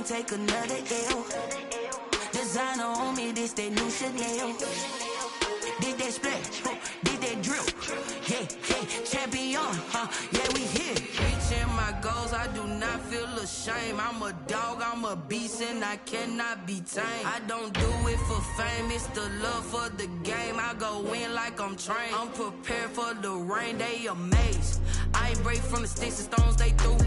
can't take another L. Designer on me, this that new Chanel. Did that splash, did that drill. Yeah, yeah, champion, yeah, we here. Reaching my goals, I do not feel ashamed. I'm a dog, I'm a beast, and I cannot be tamed. I don't do it for fame, it's the love for the game. I go in like I'm trained. I'm prepared for the rain, they amazed. I ain't break from the sticks and stones they threw.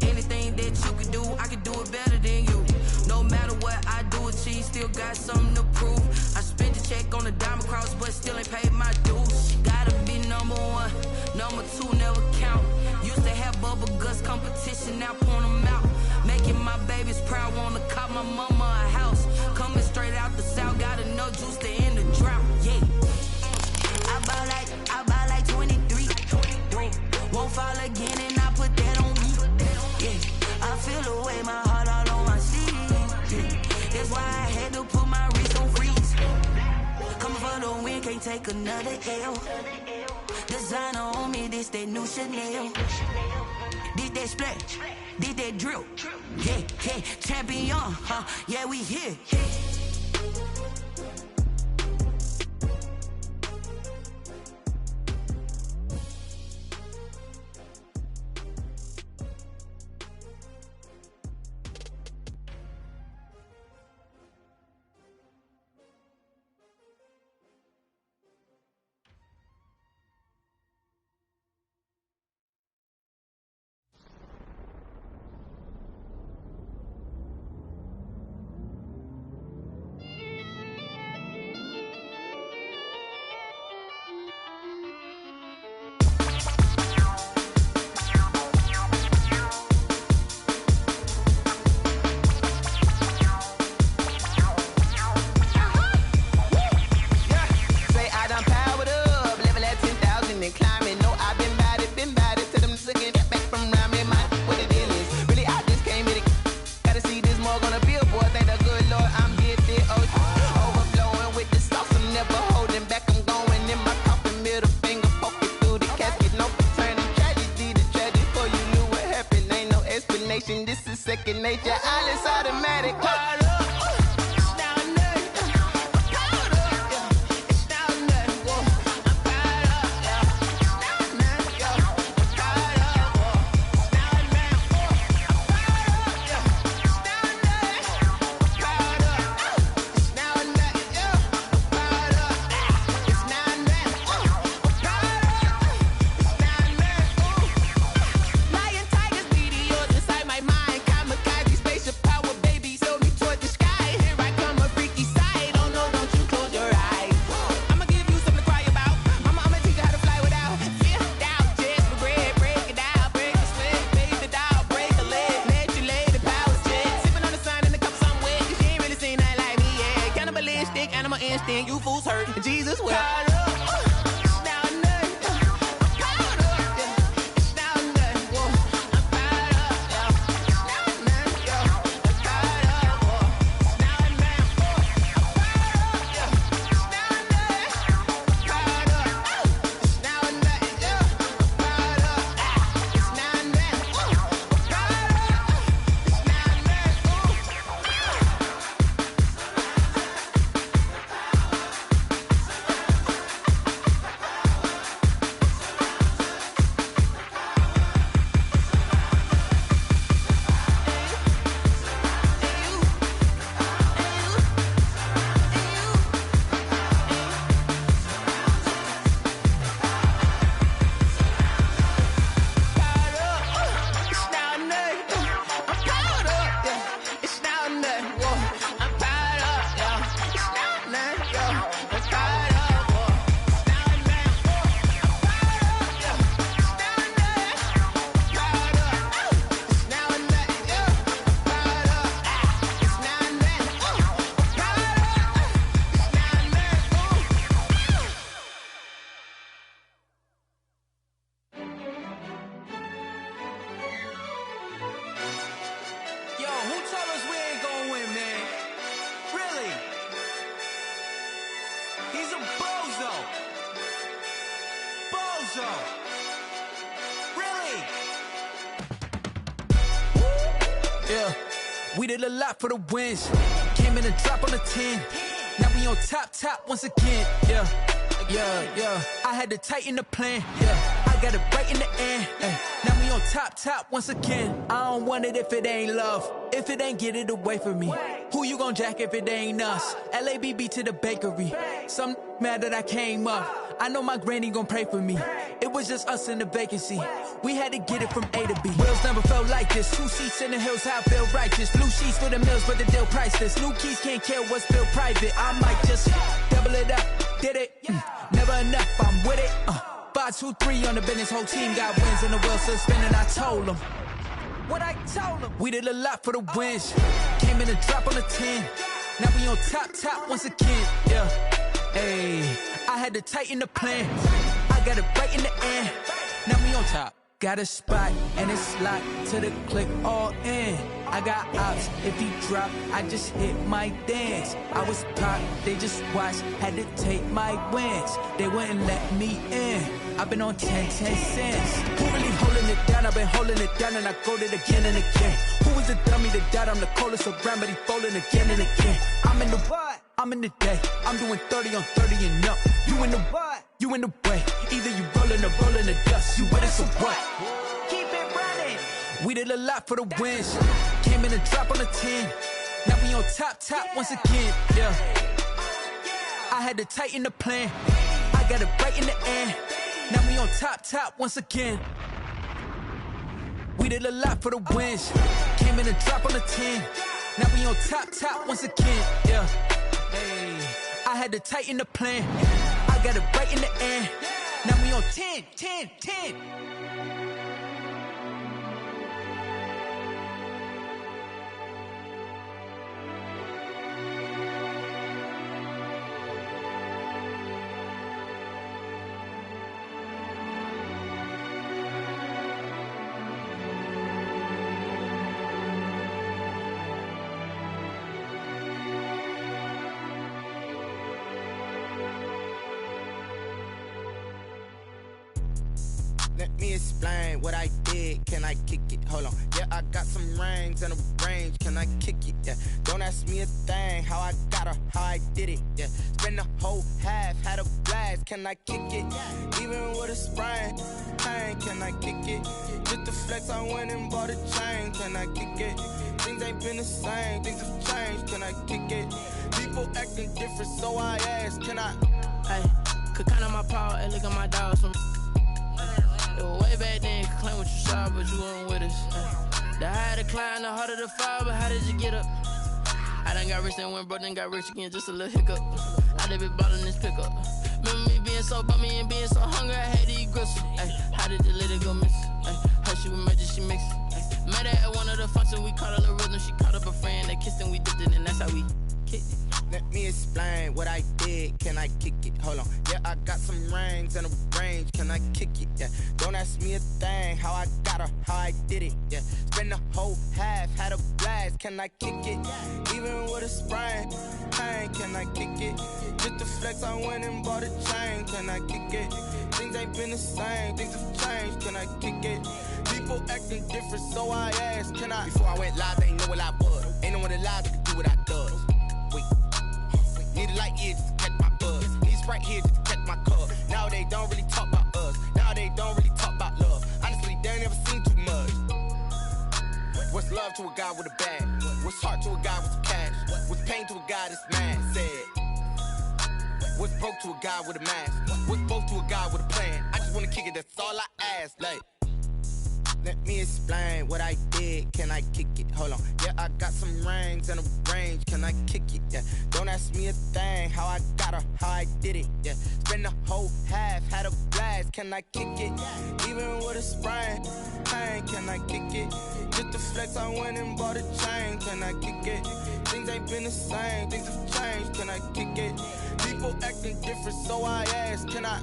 Anything that you can do, I can do it better than you. No matter what I do, achieve, still got something to prove. I spent the check on the diamond cross, but still ain't paid my dues. Gotta be number one, number two never count. Used to have bubble guts competition, now point them out. Making my babies proud, wanna cop my mama a house. Coming straight out the south, got enough juice to end the drought. Yeah, I buy like 23. Won't fall again, and I put that on me. Yeah, I feel the way, my heart all on my sleeve. Yeah, that's why I had to put my wrist on freeze. Coming for the win, can't take another L. Designer on me, this that new Chanel. Did that splash, did that drill. Yeah, yeah, champion, yeah, we here. This is second nature, all is automatic. You fools hurt. Jesus will. We did a lot for the wins. Came in a drop on the 10. Now we on top once again. Yeah. I had to tighten the plan. Yeah. I got it right in the end. Now we on top once again. I don't want it if it ain't love. If it ain't, get it away from me. Who you gon' jack if it ain't us? LABB to the bakery. Some mad that I came up. I know my granny gon' pray for me. It was just us in the vacancy. We had to get it from A to B. Wheels never felt like this. 2 seats in the hills, how I feel righteous. Blue sheets for the mills, but the deal priceless. New keys can't care what's still private. I might just double it up. Did it? Never enough, I'm with it. 5, 2, 3 on the business. Whole team got wins and the wheels still spinning. I told them what I told them. We did a lot for the wins. Came in a drop on the 10. Now we on top once again. Yeah. Hey, I had to tighten the plan. I got it right in the end. Now we on top. Got a spot and it's locked to the click all in. I got ops, if he drop, I just hit my dance. I was pop, they just watched, had to take my wins. They wouldn't let me in. I've been on 10 cents. Who really holding it down? I've been holding it down and I go it again and again. Who was the dummy that died? I'm the coldest around, but he folding again and again. I'm in the what? I'm in the day. I'm doing 30 on 30 and up. You in the what? You in the way. Either you rolling or rolling the dust. You with us or what? Keep it running. We did a lot for the wins. Came in a drop on the 10. Now we on top once again. Yeah. I had to tighten the plan. I got it right in the end. Now we on top once again. We did a lot for the wins. Came in a drop on the 10. Now we on top once again. Yeah. Hey, I had to tighten the plan. I got it right in the end. Now we on 10. Let me explain what I did. Can I kick it? Hold on. Yeah, I got some rings and a range. Can I kick it? Yeah. Don't ask me a thing. How I got her, how I did it. Yeah. Spend the whole half, had a blast. Can I kick it? Even with a sprain, pain. Can I kick it? Just the flex, I went and bought a chain. Can I kick it? Things ain't been the same. Things have changed. Can I kick it? People acting different, so I ask. Can I? Hey, could count on my power and look at my dogs from. It was way back then, could claim what you saw, but you weren't with us. The higher the climb, the harder the fall, but how did you get up? I done got rich and went broke, then got rich again, just a little hiccup. I done been ballin' this pickup. Remember me being so bummy and being so hungry, I had to eat gristle. How did the lady go miss? How she was magic, she mixed. Met her at one of the functions, we caught a little rhythm, she caught up a friend, they kissed and we dipped it, and that's how we kicked it. Let me explain what I did. Can I kick it? Hold on. Yeah, I got some rings and a range. Can I kick it? Yeah. Don't ask me a thing. How I got her, how I did it. Yeah. Spend the whole half, had a blast. Can I kick it? Even with a sprain, pain. Can I kick it? Just the flex, I went and bought a chain. Can I kick it? Things ain't been the same. Things have changed. Can I kick it? People acting different, so I asked. Can I? Before I went live, they ain't know what I was. Ain't no one alive that could do what I does. Wait. Need a light here just to catch my buzz. Need Sprite here just to catch my cup. Now they don't really talk about us. Now they don't really talk about love. Honestly, they ain't never seen too much. What's love to a guy with a bag? What's heart to a guy with some cash? What's pain to a guy that's mad? Said. What's broke to a guy with a mask? What's both to a guy with a plan? I just wanna kick it, that's all I ask. Like, let me explain what I did. Can I kick it? Hold on. Yeah, I got some rings and a range. Can I kick it? Yeah. Don't ask me a thing. How I got her, how I did it. Yeah. Spend the whole half, had a blast. Can I kick it? Even with a sprain, pain. Can I kick it? Just the flex, I went and bought a chain. Can I kick it? Things ain't been the same. Things have changed. Can I kick it? People acting different, so I ask. Can I?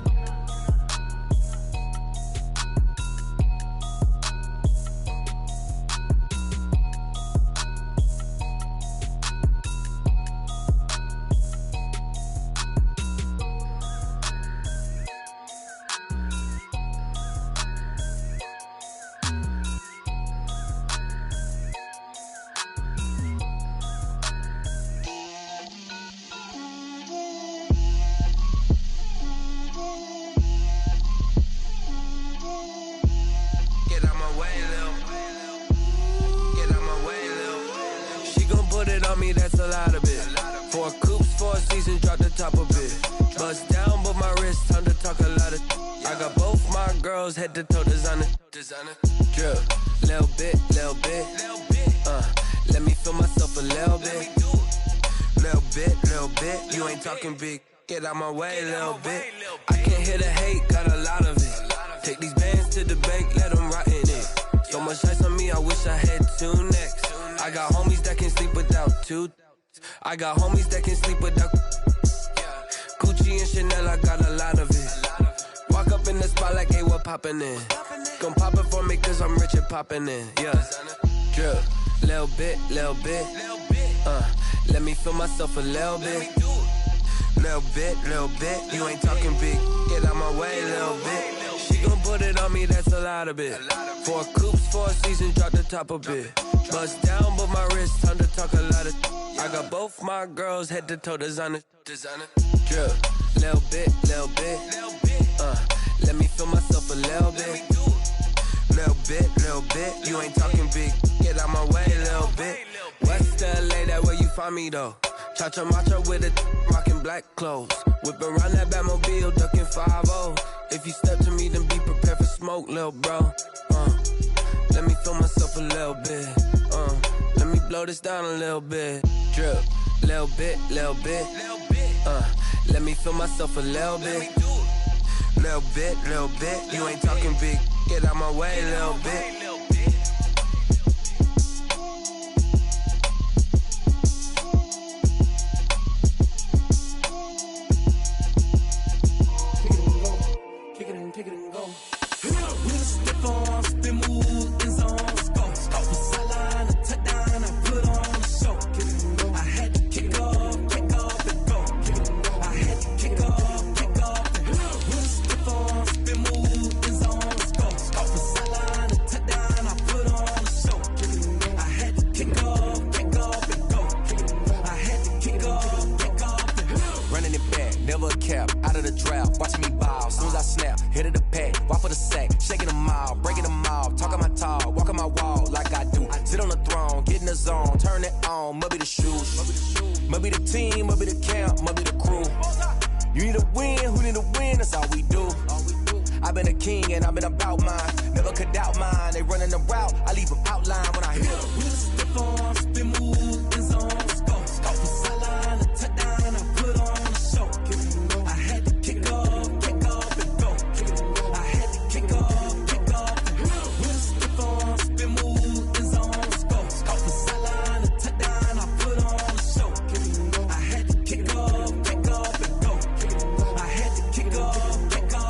on me, that's a lot of it. 4 coops, 4 seasons, drop the top of it. Bust down, but my wrist, time to talk a lot of. I got both my girls, head to toe designer. Drip, little bit. Let me feel myself a little bit. Little bit. You ain't talking big. Get out my way, little bit. I can't hear the hate, got a lot of it. Take these bands to the bank, let them rot in it. So much ice on me, I wish I had 2 necks. I got homies that can sleep without 2. I got homies that can sleep without. Gucci and Chanel, I got a lot of it. Walk up in the spot like, hey, what poppin' in? Gon' pop it for me cause I'm rich and poppin' in. Yeah, drip, little bit. Let me feel myself a little bit. Little bit. You ain't talking big. Get out my way, little bit. She gon' put it on me, that's a lot of it. 4 coops, 4 seasons, drop the top a bit. Bust down, but my wrist, time to talk a lot of. I got both my girls, head to toe designer. Drip, little bit. Let me feel myself a little bit. Little bit. You ain't talking big. Get out my way, little bit. West LA, that where you find me though. Cha-cha matcha with it, rockin' black clothes. Whip around that Batmobile, ducking 5-0. If you step to me, then be prepared for smoke, lil' bro. Let me feel myself a little bit. Let me blow this down a little bit. Drip, little bit. Let me feel myself a little bit. Little bit. You ain't talking big. Get out my way, little bit. Take it and go. We'll step on, spin, move, and zone. Let's go. Off the sideline, a touchdown, I put on a show. I had to kick off and go. I had to kick off and go. We'll step on, spin, move, and zone. Let's go. Off the sideline, a touchdown, I put on a show. I had to kick off and go. I had to kick off and go. Running it back, never a cap, out of the drought, watching me bow. Soon as I snap, hit of the pack, walk for the sack, shaking them out, breaking them out, talking my talk, walking my wall like I do. Sit on the throne, get in the zone, turn it on, maybe the shoes, maybe the team, maybe the camp, maybe the crew. You need a win, who need a win? That's all we do. I've been a king and I've been about mine, never could doubt mine. They running the route, I leave them outline when I hit them. We'll step on, spin, move, and zone. Let's go. Off the sideline, a touchdown, I put on a show. I had to kick off and go. I had to kick off. We'll step on, spin, move, and zone. Let's go. Off the sideline, a touchdown, I put on a show. I had to kick off and go. I had to kick off and go.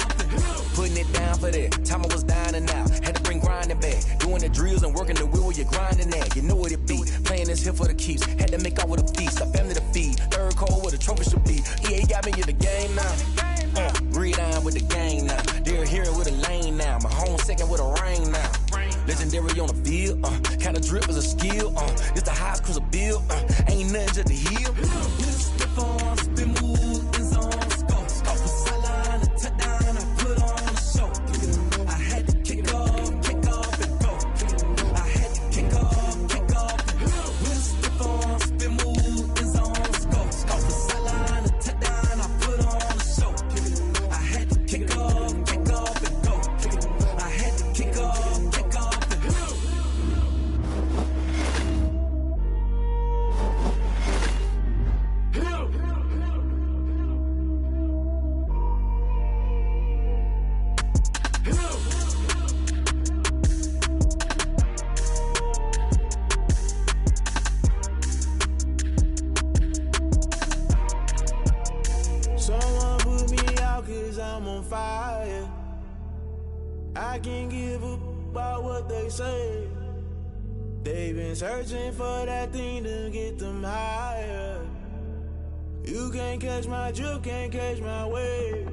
Putting it down for that, time I was down and out, had to bring grinding back, doing the drills and working the wheel where you're grinding at. You know what it be, playing this here for the keeps, had to make out with a feast, a family to feed, third cold where the trophy should be. EA got me in the game now, breathe on with the gang now, they're here with a lane now, my home second with a rain now. Legendary on the field, kind of drip is a skill, it's the highest cruiser bill, ain't nothing just to heal. We'll step on, spin, move, and zone. Let's go. Off the sideline, a touchdown, I put on a show. I had to kick off and go. I had to kick off. We'll step on, spin, move, and zone. Let's go. Off the sideline, a touchdown, I put on a show. I had to kick off and go. I had to kick off and go. Someone put me out cause I'm on fire. I can't give up about what they say. They've been searching for that thing to get them higher. You can't catch my drift, can't catch my wave.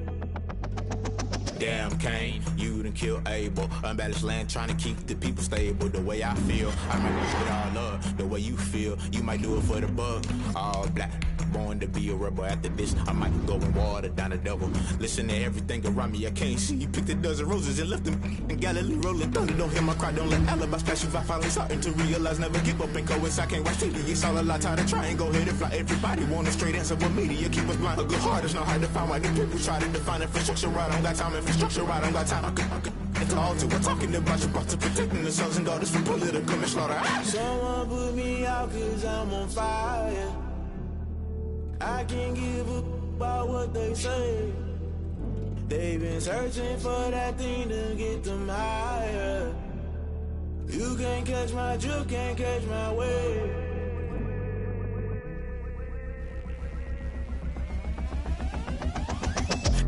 Damn, Kane, you done killed Abel. Unbalanced land, trying to keep the people stable. The way I feel, I might risk it all up. The way you feel, you might do it for the buck. All black, born to be a rebel. After this, I might go and water down the devil. Listen to everything around me, I can't see. You picked a dozen roses and left them in Galilee rolling thunder. Don't hear my cry, don't let alibis pass you. I finally starting to realize, never give up and coincide. Can't watch TV, it's all a lot. Tired of trying, go ahead and fly. Everybody want a straight answer, but media keep us blind. A good heart is not hard to find. Why the people try to define infrastructure right? I don't got time, infrastructure right, I don't got time. I could it's all to we're talking about you, about to protecting the sons and daughters from political slaughter. Someone put me out cause I'm on fire. I can't give up about what they say. They've been searching for that thing to get them higher. You can't catch my drift, can't catch my wave.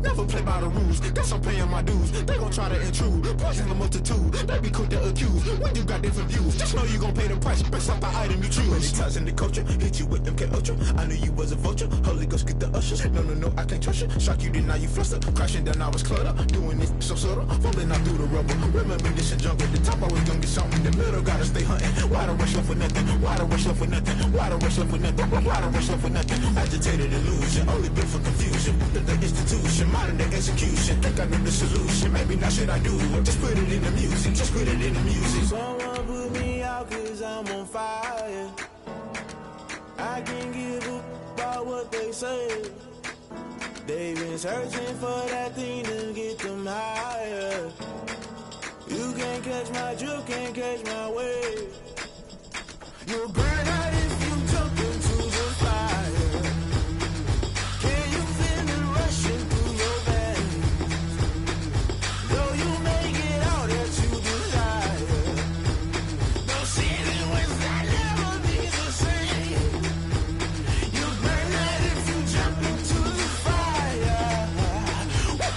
Never play by the rules, guess I'm paying my dues. They gon' try to intrude, poison the multitude. They be quick to accuse, when you got different views. Just know you gon' pay the price, based off the item you choose. Many times in the culture, hit you with them K-Ultra. I knew you was a vulture, Holy Ghost get the ushers. No, I can't trust you. Shock you, then now you fluster. Crashing down, I was cluttered. Doing this so subtle, falling out through the rubble. Remember this and jungle, the top always gonna get something. The middle gotta stay hunting. Why the rush left for nothing? Why the rush left for nothing? Why the rush left for nothing? Why the rush left for nothing? Agitated illusion, only built for confusion. The institution, modern day execution. Think I know the solution, maybe not should I do it. Just put it in the music, just put it in the music. Someone put me out cause I'm on fire. I can't give up about what they say. They've been searching for that thing to get them higher. You can't catch my drift, can't catch my wave. You'll burn out if you jump into the fire. Can you feel it rushing through your veins? Though you may get all that you desire, no ceiling was that never be the same. You burn out if you jump into the fire.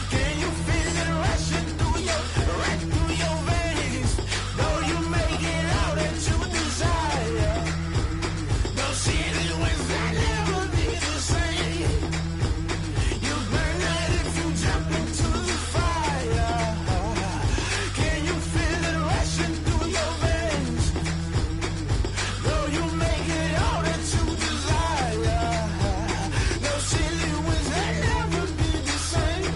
Can you feel it rushing through your veins? Though you may get all that you desire, no ceiling was that never be the same. You burn out if you jump into the fire. Can you feel it rushing through your veins? Though you may get all that you desire, no ceiling was that never be the same.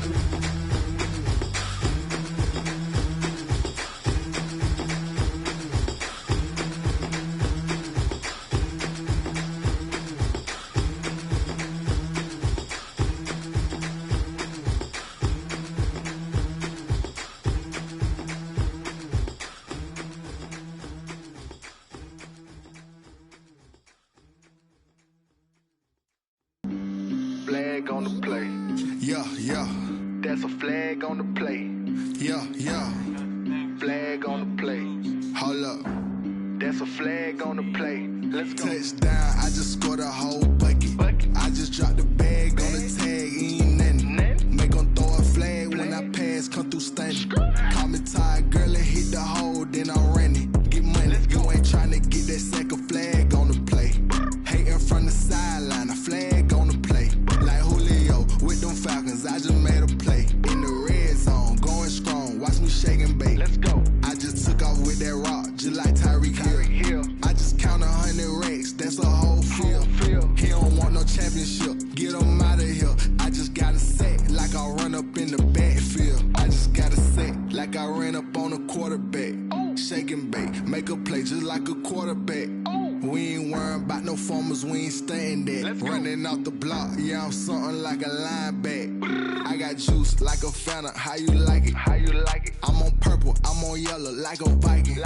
Flag on the play. Yeah. That's a flag on the play. Yeah. Flag on the play. Hold up. That's a flag on the play. Let's go. Touchdown, I just scored a whole bucket. I just dropped the bag on the tag, ain't nothing. Make 'em throw a flag when I pass, come through stunning. Call me tired, girl, and hit the hole, then I'm running. Get money, you ain't tryna get that second flag on the play. Hating from the sideline, a flag on the play. Like Julio with them Falcons, I just made a play. In the red zone, going strong, watch me shake and bake. Let's go. I just took off with that rock, just like Tyreek Hill. I just count 100 racks, that's a whole field. He don't want no championship, get him out of here. I just gotta set like I run up in the backfield. I just gotta set like I ran up on a quarterback. Shake and bake, make a play just like a quarterback. We ain't worrying about no formers, we ain't staying there. Running off the block, yeah, I'm something like a linebacker. I got juice like a Fanta, how you like it? I'm on purple, I'm on yellow like a Viking.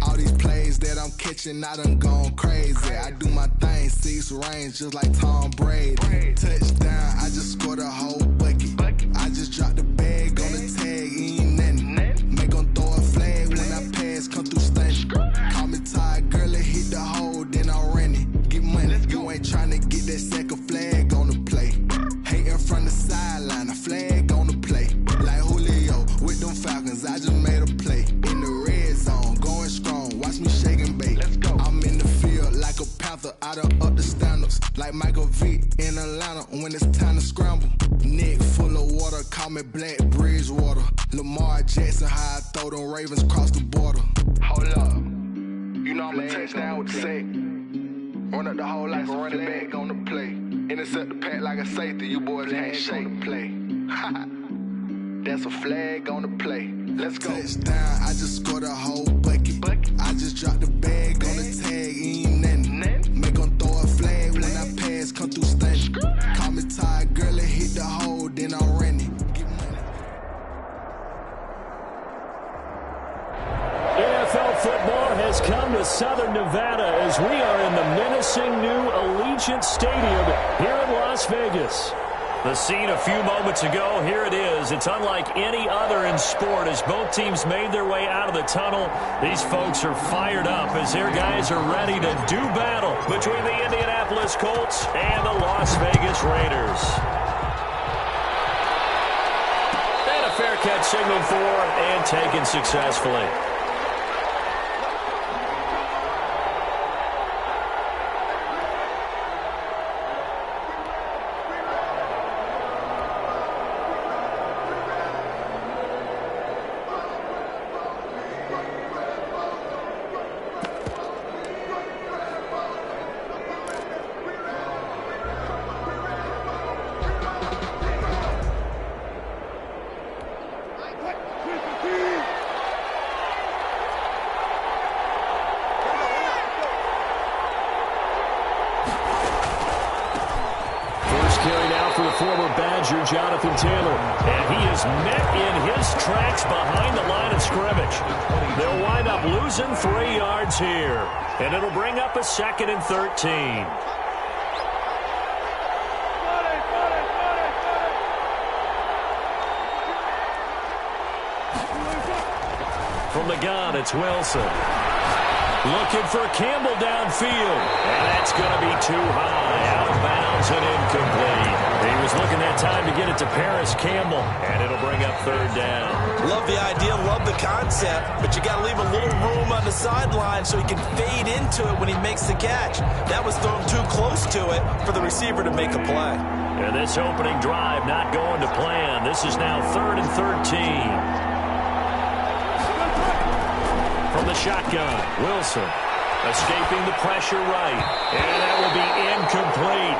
All these plays that I'm catching, I done gone crazy. I do my thing, 6 range just like Tom Brady. Touchdown, I just scored a whole bucket. I just dropped the bag on the tag, ain't nothing. Make 'em throw a flag when I pass, come through stunning. Call me tired, girl, and hit the hole, then I'm running. Get money, you ain't tryna get that second flag on the play. Hating from the sideline, a flag on the play. Like Julio with them Falcons, I just made a play. In the red zone, going strong, watch me shake and bake. I'm in the field like a Panther, I done up the standards. Like Michael Vick in Atlanta when it's time to scramble. Neck full of water, call me Black Bridgewater. Lamar Jackson, how I throw them Ravens across the border. Hold up. You know I'm a touchdown with the sack. Run up the whole life, run it back on the play. Intercept the pack like a safety. You boys ain't shake. Play. That's a flag on the play. Let's go. Touchdown, I just scored a whole bucket. I just dropped the bag on the tag, ain't nothing. Make them throw a flag when I pass, come through stunning. Call me tired, girl, and hit the hole, then I'm running. NFL football has come to Southern Nevada as we are in the menacing new Allegiant Stadium here in Las Vegas. The scene a few moments ago, here it is. It's unlike any other in sport as both teams made their way out of the tunnel. These folks are fired up as their guys are ready to do battle between the Indianapolis Colts and the Las Vegas Raiders. And a fair catch signaled for and taken successfully. Jonathan Taylor, and he is met in his tracks behind the line of scrimmage. They'll wind up losing 3 yards here, and it'll bring up a 2nd and 13. From the gun, it's Wilson. Looking for Campbell downfield, and that's going to be too high, out of bounds and incomplete. He was looking that time to get it to Paris Campbell, and it'll bring up 3rd down. Love the idea, love the concept, but you got to leave a little room on the sideline so he can fade into it when he makes the catch. That was thrown too close to it for the receiver to make a play. And this opening drive not going to plan. This is now 3rd and 13. From the shotgun, Wilson escaping the pressure right, and that will be incomplete.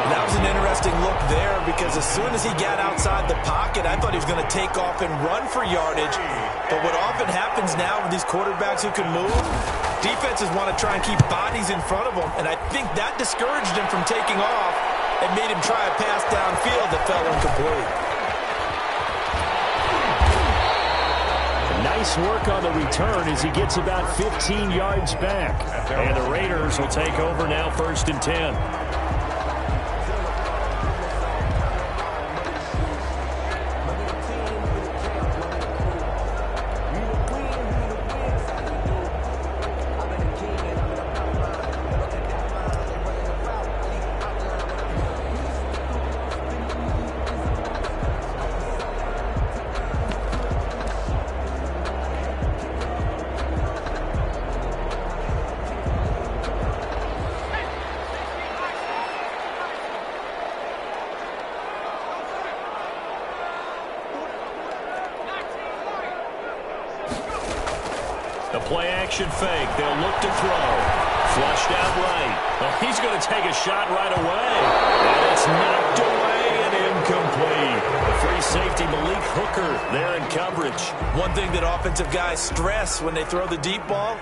That was an interesting look there because as soon as he got outside the pocket, I thought he was going to take off and run for yardage. But what often happens now with these quarterbacks who can move, defenses want to try and keep bodies in front of them, and I think that discouraged him from taking off and made him try a pass downfield that fell incomplete. Nice work on the return as he gets about 15 yards back. And the Raiders will take over now 1st and 10. Play-action fake. They'll look to throw. Flushed out right. Oh, he's going to take a shot right away. And it's knocked away and incomplete. The free safety, Malik Hooker, there in coverage. One thing that offensive guys stress when they throw the deep ball,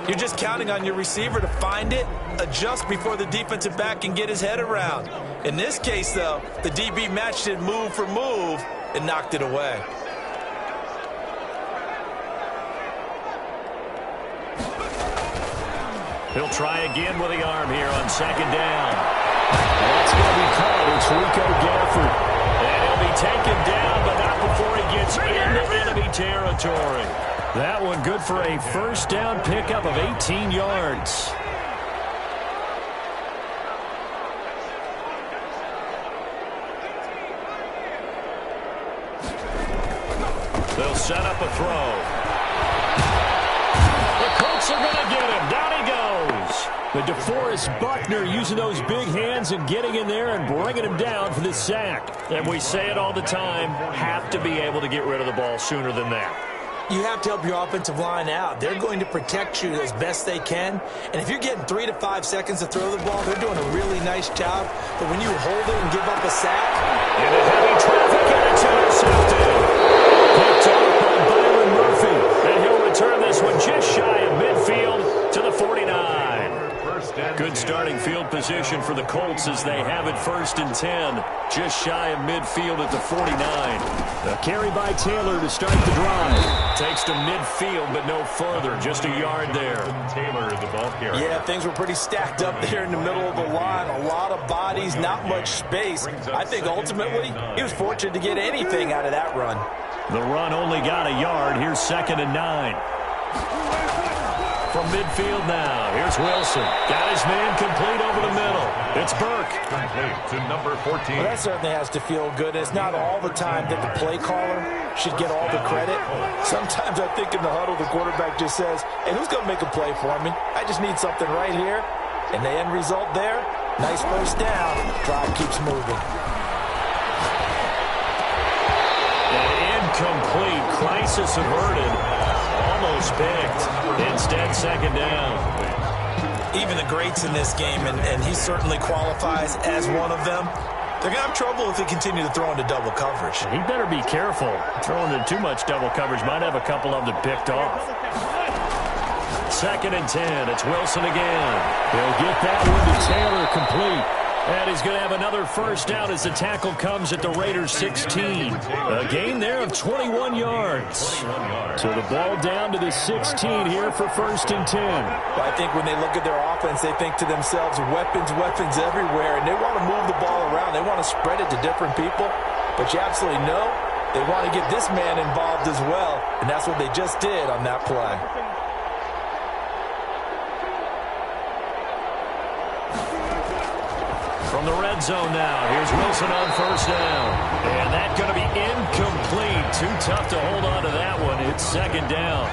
you're just counting on your receiver to find it, adjust before the defensive back can get his head around. In this case, though, the DB matched it move for move and knocked it away. He'll try again with the arm here on 2nd down. That's going to be caught. It's Rico Gafford. And he'll be taken down, but not before he gets into enemy territory. That one good for a 1st down pickup of 18 yards. They'll set up a throw. The Colts are going to get him. Down he goes. The DeForest Buckner using those big hands and getting in there and bringing him down for the sack. And we say it all the time, have to be able to get rid of the ball sooner than that. You have to help your offensive line out. They're going to protect you as best they can. And if you're getting 3 to 5 seconds to throw the ball, they're doing a really nice job. But when you hold it and give up a sack. Into heavy traffic, and it's intercepted. Picked off by Byron Murphy. And he'll return this one just shy of midfield to the 49. Good starting field position for the Colts as they have it 1st and 10. Just shy of midfield at the 49. A carry by Taylor to start the drive. Takes to midfield, but no further. Just a yard there. Taylor, the ball carrier. Yeah, things were pretty stacked up there in the middle of the line. A lot of bodies, not much space. I think ultimately he was fortunate to get anything out of that run. The run only got a yard. Here's 2nd and 9. From midfield now, here's Wilson. Got his man complete over the middle. It's Burke. Complete to number 14. Well, that certainly has to feel good. It's not all the time that the play caller should get all the credit. Sometimes I think in the huddle, the quarterback just says, hey, who's going to make a play for me? I just need something right here. And the end result there, nice first down. Drive keeps moving. Incomplete. Crisis averted. Almost picked. Instead, 2nd down. Even the greats in this game, and he certainly qualifies as one of them, they're going to have trouble if they continue to throw into double coverage. He better be careful. Throwing into too much double coverage might have a couple of them picked off. 2nd and 10. It's Wilson again. He'll get that one to Taylor complete. And he's going to have another first down as the tackle comes at the Raiders' 16. A gain there of 21 yards. So the ball down to the 16 here for 1st and 10. Well, I think when they look at their offense, they think to themselves, weapons everywhere, and they want to move the ball around. They want to spread it to different people. But you absolutely know they want to get this man involved as well, and that's what they just did on that play. From the red zone now, here's Wilson on 1st down. And that's going to be incomplete. Too tough to hold on to that one. It's 2nd down.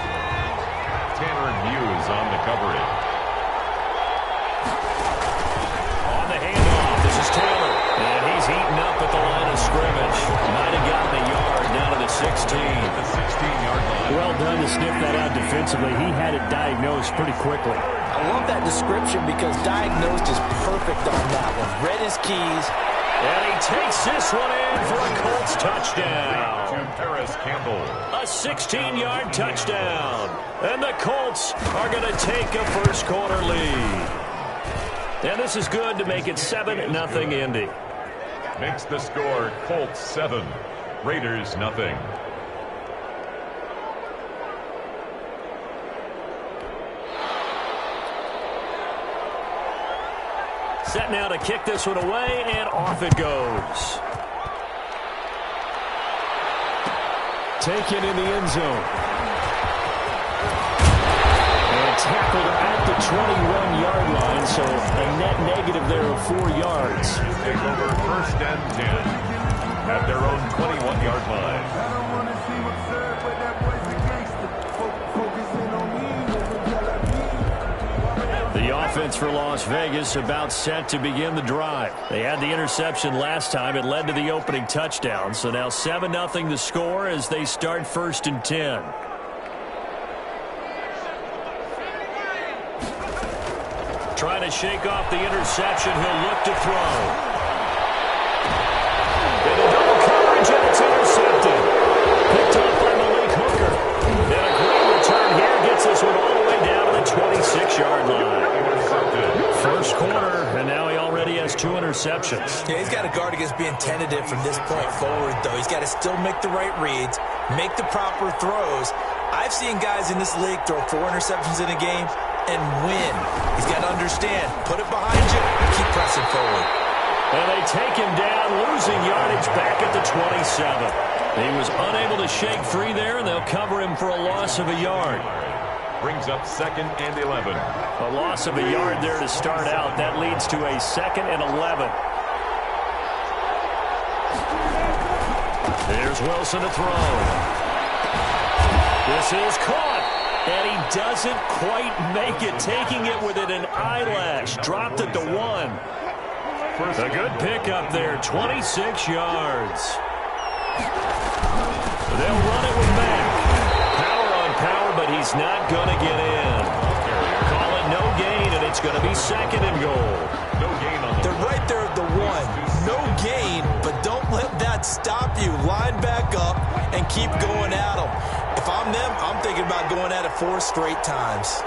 Tanner Muse on the coverage. On the handoff, this is Taylor. And he's heating up at the line of scrimmage. Might have gotten a yard down to the 16. The 16-yard line. Well done to sniff that out defensively. He had it diagnosed pretty quickly. I love that description because diagnosed is perfect on that one. Read his keys. And he takes this one in for a Colts touchdown. To Paris Campbell. A 16-yard touchdown. And the Colts are going to take a first-quarter lead. And this is good to make it 7-0 Indy. Makes the score Colts 7, Raiders 0. Set now to kick this one away, and off it goes. Taken in the end zone. And tackled at the 21-yard line, so a net negative there of 4 yards. Take over 1st and 10 at their own 21-yard line. The offense for Las Vegas about set to begin the drive. They had the interception last time. It led to the opening touchdown. So now 7-0 the score as they start 1st and 10. Trying to shake off the interception. He'll look to throw. And a double coverage, and it's intercepted. Picked up by Malik Hooker. And a great return here gets this one all the way down to the 26-yard line. First quarter, and now he already has 2 interceptions. Yeah, he's got to guard against being tentative from this point forward, though. He's got to still make the right reads, make the proper throws. I've seen guys in this league throw 4 interceptions in a game and win. He's got to understand, put it behind you, and keep pressing forward. And they take him down, losing yardage back at the 27. He was unable to shake free there, and they'll cover him for a loss of a yard. Brings up 2nd and 11. A loss of a yard there to start out. That leads to a 2nd and 11. There's Wilson to throw. This is caught. And he doesn't quite make it, taking it within an eyelash. Dropped it to 1. A good pickup there, 26 yards. They'll run it with Mack. Power he's not going to get in. Call it no gain, and it's going to be 2nd and goal. No gain on the They're right there at the 1. No gain, but don't let that stop you. Line back up and keep going at them. If I'm them, I'm thinking about going at it 4 straight times.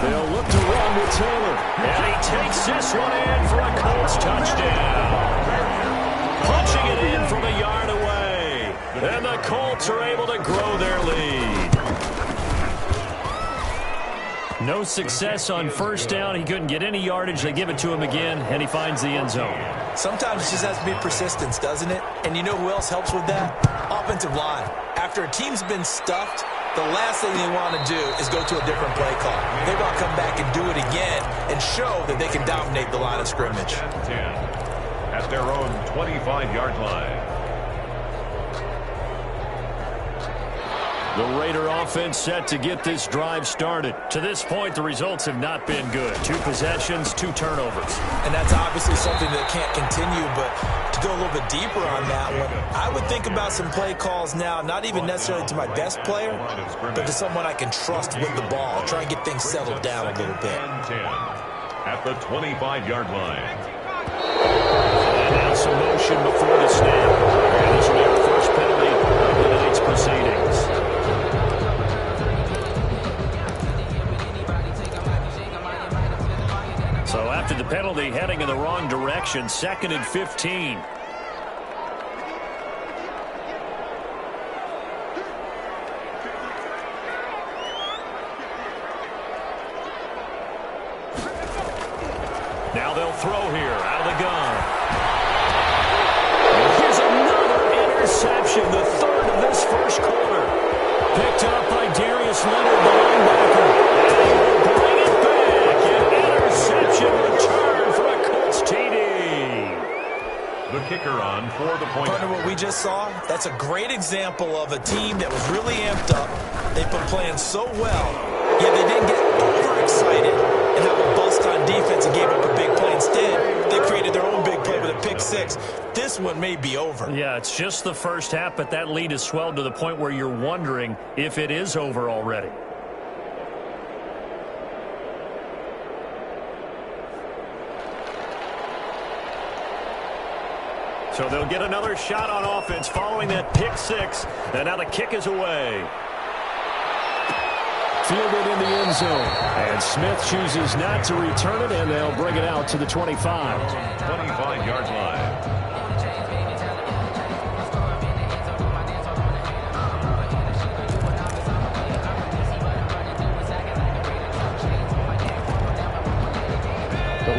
They'll look to run with Taylor. And he takes this one in for a Colts touchdown. Punching it in from a yard away. And the Colts are able to grow their lead. No success on first down. He couldn't get any yardage. They give it to him again, and he finds the end zone. Sometimes it just has to be persistence, doesn't it? And you know who else helps with that? Offensive line. After a team's been stuffed, the last thing they want to do is go to a different play call. They want to come back and do it again and show that they can dominate the line of scrimmage. 10 at their own 25-yard line. The Raider offense set to get this drive started. To this point, the results have not been good. 2 possessions, 2 turnovers. And that's obviously something that can't continue, but to go a little bit deeper on that one, I would think about some play calls now, not even necessarily to my best player, but to someone I can trust with the ball. Try and get things settled down a little bit. 10 at the 25-yard line. And now some motion before the snap. And this will be our first penalty of the night's proceedings. So after the penalty, heading in the wrong direction, 2nd and 15. Now they'll throw here out of the gun. And here's another interception, the 3rd of this first quarter. Picked up by Darius Leonard, the linebacker. And he'll bring it back. An interception return for a Colts TD. The kicker on for the point. Partner, what we just saw, that's a great example of a team that was really amped up. They've been playing so well, yet they didn't get overexcited and have a bust on defense and gave up a big play. Instead, they created their own big play with a pick 6. This one may be over. Yeah, it's just the first half, but that lead has swelled to the point where you're wondering if it is over already. So they'll get another shot on offense following that pick 6. And now the kick is away. Fielded in the end zone. And Smith chooses not to return it, and they'll bring it out to the 25. 25-yard line.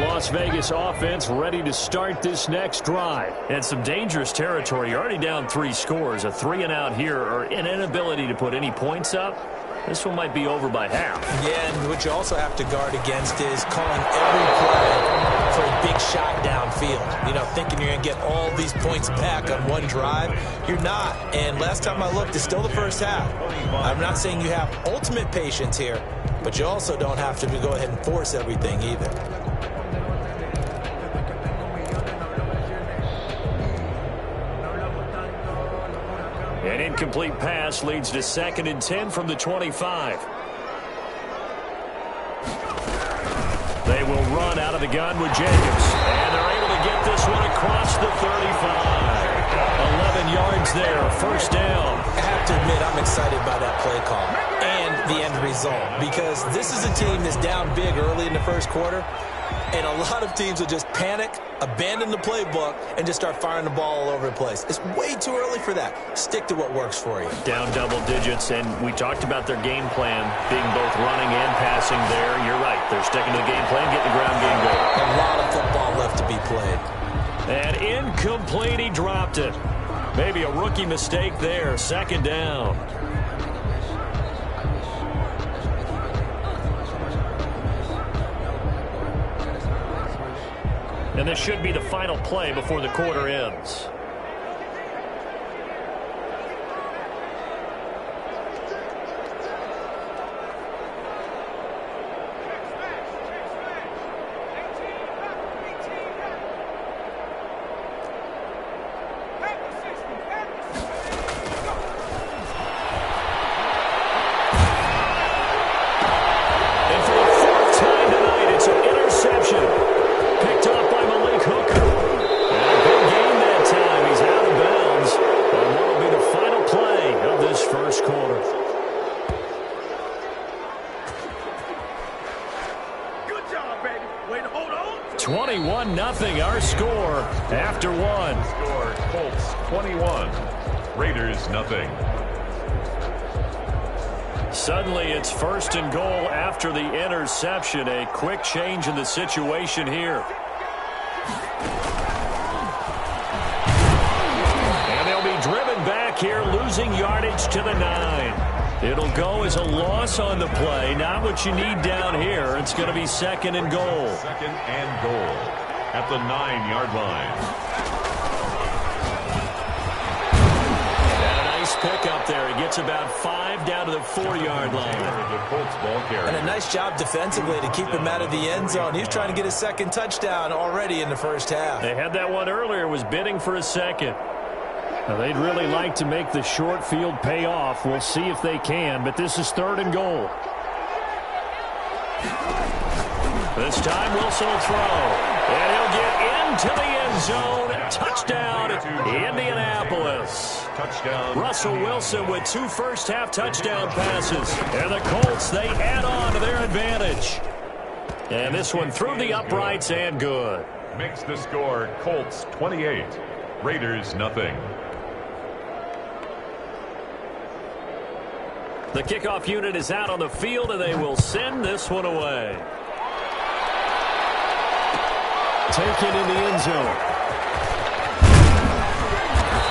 Las Vegas offense ready to start this next drive. And some dangerous territory. You're already down 3 scores. A 3-and-out here, or an inability to put any points up. This one might be over by half. Yeah, and what you also have to guard against is calling every play for a big shot downfield. You know, thinking you're going to get all these points back on one drive. You're not. And last time I looked, it's still the first half. I'm not saying you have ultimate patience here, but you also don't have to go ahead and force everything either. An incomplete pass leads to 2nd and 10 from the 25. They will run out of the gun with Jacobs. And they're able to get this one across the 35. 11 yards there, first down. I have to admit, I'm excited by that play call and the end result, because this is a team that's down big early in the first quarter, and a lot of teams will just panic, abandon the playbook, and just start firing the ball all over the place. It's way too early for that. Stick to what works for you. Down double digits, and we talked about their game plan being both running and passing there. You're right. They're sticking to the game plan, getting the ground game going. A lot of football left to be played. And incomplete, he dropped it. Maybe a rookie mistake there, 2nd down. And this should be the final play before the quarter ends. score after one. Score, Colts 21, Raiders nothing. Suddenly it's 1st and goal after the interception. A quick change in the situation here. And they'll be driven back here, losing yardage to the 9. It'll go as a loss on the play. Not what you need down here. It's going to be 2nd and goal. 2nd and goal at the 9-yard line. Pick up there. He gets about 5 down to the 4-yard line. And a nice job defensively to keep him out of the end zone. He's trying to get his 2nd touchdown already in the first half. They had that one earlier, was bidding for a 2nd. Now, they'd really like to make the short field pay off. We'll see if they can, but this is 3rd and goal. This time Wilson will throw. And he'll get into the end zone. Touchdown, Indianapolis. Touchdown. Russell Wilson with 2 first-half touchdown passes. And the Colts, they add on to their advantage. And this one through the uprights and good. Makes the score Colts 28, Raiders nothing. The kickoff unit is out on the field, and they will send this one away. Taken in the end zone.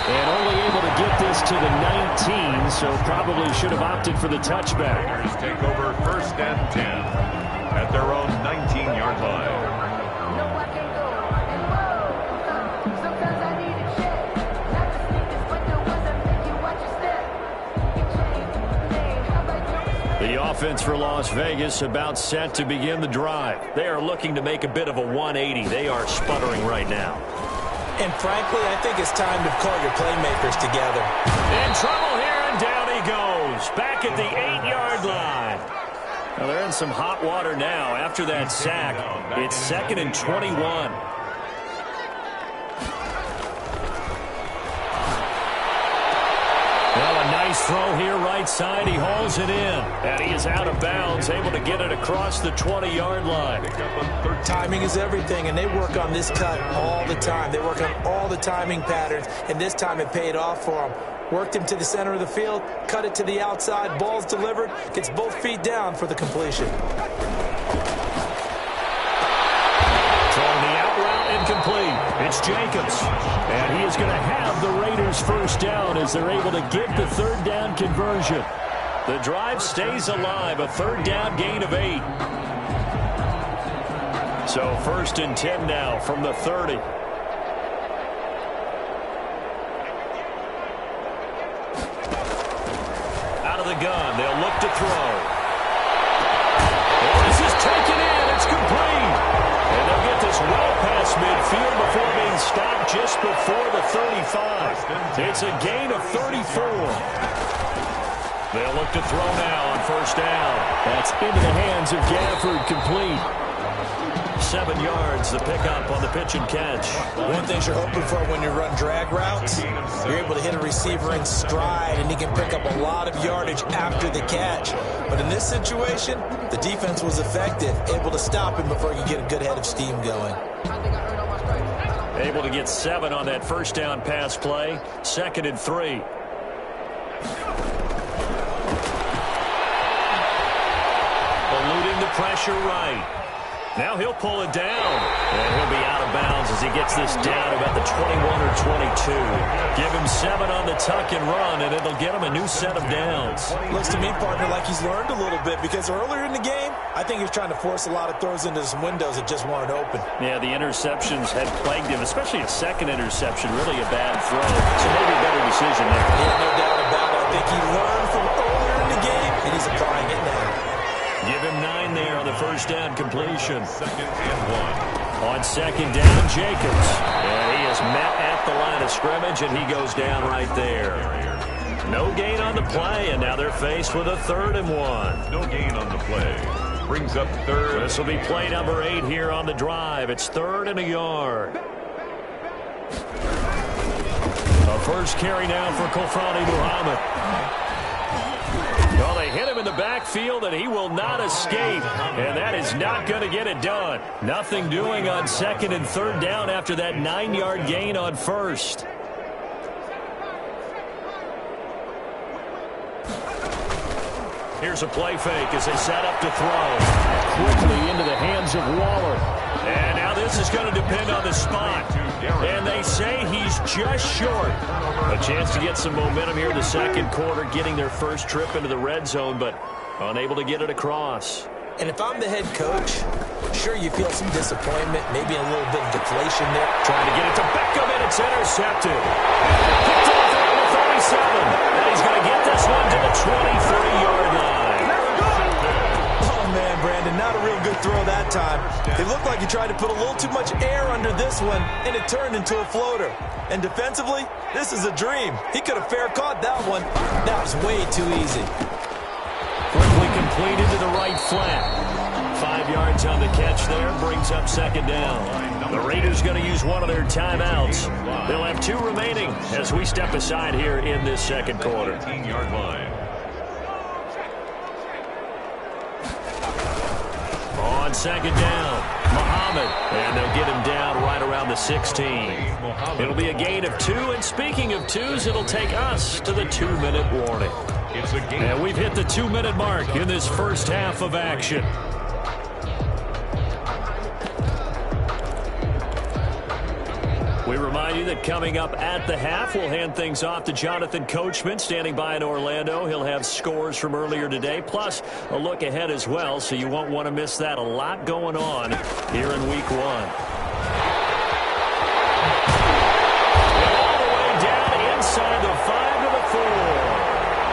And only able to get this to the 19, so probably should have opted for the touchback. Raiders take over 1st and 10 at their own 19-yard line. The offense for Las Vegas about set to begin the drive. They are looking to make a bit of a 180. They are sputtering right now. And frankly, I think it's time to call your playmakers together. In trouble here, and down he goes. Back at the 8-yard line. Now they're in some hot water now after that sack. It's 2nd and 21. Well, a nice throw here right side. He hauls it in. And he is out of bounds, able to get it across the 20-yard line. Timing is everything, and they work on this cut all the time. They work on all the timing patterns, and this time it paid off for them. Worked him to the center of the field, cut it to the outside, ball's delivered, gets both feet down for the completion. Throwing the out route incomplete. It's Jacobs. And he is going to have the Raiders first down as they're able to get the 3rd down conversion. The drive stays alive, a 3rd down gain of 8. So 1st and 10 now from the 30. Out of the gun, they'll look to throw. And this is taken in, it's complete. And they'll get this well past midfield before being stopped just before the 35. It's a gain of 34. They'll look to throw now on 1st down. That's into the hands of Gafford, complete. 7 yards, the pickup on the pitch and catch. One thing you're hoping for when you run drag routes, you're able to hit a receiver in stride, and he can pick up a lot of yardage after the catch. But in this situation, the defense was effective, able to stop him before he could get a good head of steam going. Able to get 7 on that 1st down pass play. 2nd and 3. Eluding the pressure right. Now he'll pull it down, and he'll be out of bounds as he gets this down about the 21 or 22. Give him 7 on the tuck and run, and it'll get him a new set of downs. Looks to me, partner, like he's learned a little bit, because earlier in the game, I think he was trying to force a lot of throws into some windows that just weren't open. Yeah, the interceptions had plagued him, especially a 2nd interception, really a bad throw. So maybe a better decision there. Yeah, no doubt about it. I think he learned from earlier in the game, and he's applying it now. Give him 9 there on the 1st down completion. 2nd and 1. On 2nd down, Jacobs. And he is met at the line of scrimmage, and he goes down right there. No gain on the play, and now they're faced with a 3rd and 1. No gain on the play. Brings up 3rd. This will be play number 8 here on the drive. It's 3rd and a yard. A first carry now for Kofrani Muhammad. Well, they hit him in the backfield, and he will not escape. And that is not going to get it done. Nothing doing on second and third down after that 9-yard gain on first. Here's a play fake as they set up to throw. Quickly into the hands of Waller. And now this is going to depend on the spot. And they say he's just short. A chance to get some momentum here in the second quarter, getting their first trip into the red zone, but unable to get it across. And if I'm the head coach, sure, you feel some disappointment, maybe a little bit of deflation there. Trying to get it to Beckham, and it's intercepted. Picked off around the 37. And he's going to get this one to the 23-yard line. Oh, man, Brandon, not a real good throw that time. It looked like he tried to put a little too much air under this one, and it turned into a floater. And defensively, this is a dream. He could have fair caught that one. That was way too easy. Quickly completed to the right flat. 5 yards on the catch there, brings up second down. The Raiders going to use one of their timeouts. They'll have 2 remaining as we step aside here in this second quarter. 18-yard line. On second down, Muhammad, and they'll get him down right around the 16. It'll be a gain of 2, and speaking of 2s, it'll take us to the 2-minute warning. And we've hit the 2-minute mark in this first half of action. We remind you that coming up at the half, we'll hand things off to Jonathan Coachman, standing by in Orlando. He'll have scores from earlier today, plus a look ahead as well, so you won't want to miss that. A lot going on here in Week 1. And all the way down inside the 5 to the 4.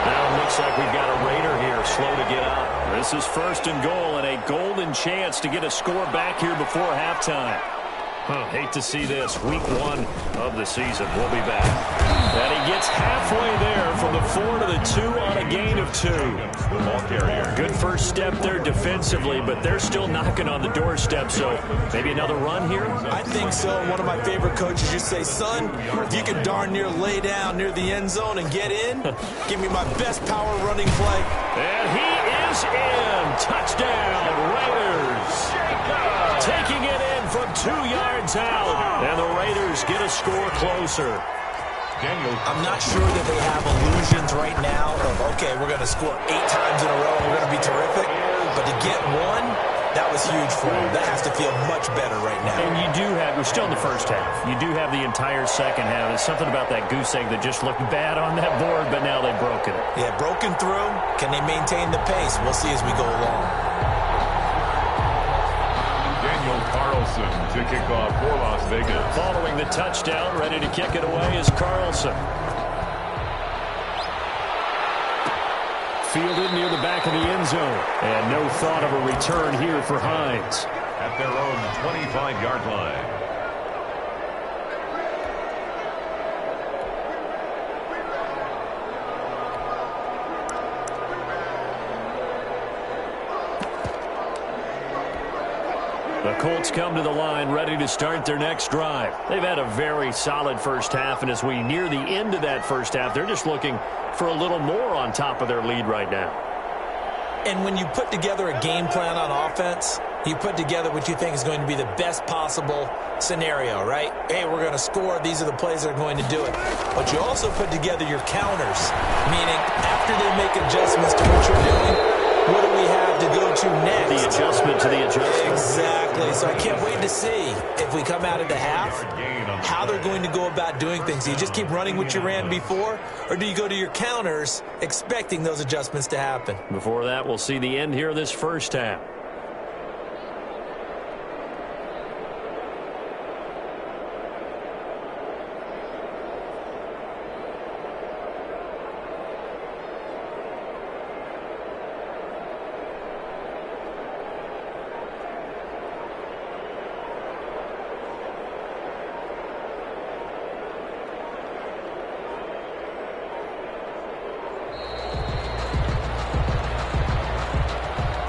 Now it looks like we've got a Raider here, slow to get up. This is first and goal, and a golden chance to get a score back here before halftime. Hate to see this. Week 1 of the season. We'll be back. And he gets halfway there from the 4 to the 2 on a gain of 2. Ball carrier. Good first step there defensively, but they're still knocking on the doorstep, so maybe another run here? I think so. One of my favorite coaches used to say, son, if you can darn near lay down near the end zone and get in, give me my best power running play. And he is in. Touchdown, Raiders. Taking it in from 2 yards out. And the Raiders get a score closer. I'm not sure that they have illusions right now of, okay, we're going to score 8 times in a row and we're going to be terrific. But to get one, that was huge for them. That has to feel much better right now. And you do have, we're still in the first half. You do have the entire second half. There's something about that goose egg that just looked bad on that board, but now they've broken it. Yeah, broken through. Can they maintain the pace? We'll see as we go along. Carlson to kick off for Las Vegas. Following the touchdown, ready to kick it away is Carlson. Fielded near the back of the end zone. And no thought of a return here for Hines. At their own 25-yard line. The Colts come to the line ready to start their next drive. They've had a very solid first half, and as we near the end of that first half, they're just looking for a little more on top of their lead right now. And when you put together a game plan on offense, you put together what you think is going to be the best possible scenario, right? Hey, we're going to score. These are the plays that are going to do it. But you also put together your counters, meaning after they make adjustments to what you're doing, what do we have to go to next? The adjustment to the adjustment. Exactly. So I can't wait to see if we come out of the half, how they're going to go about doing things. Do you just keep running what you ran before, or do you go to your counters expecting those adjustments to happen? Before that, we'll see the end here of this first half.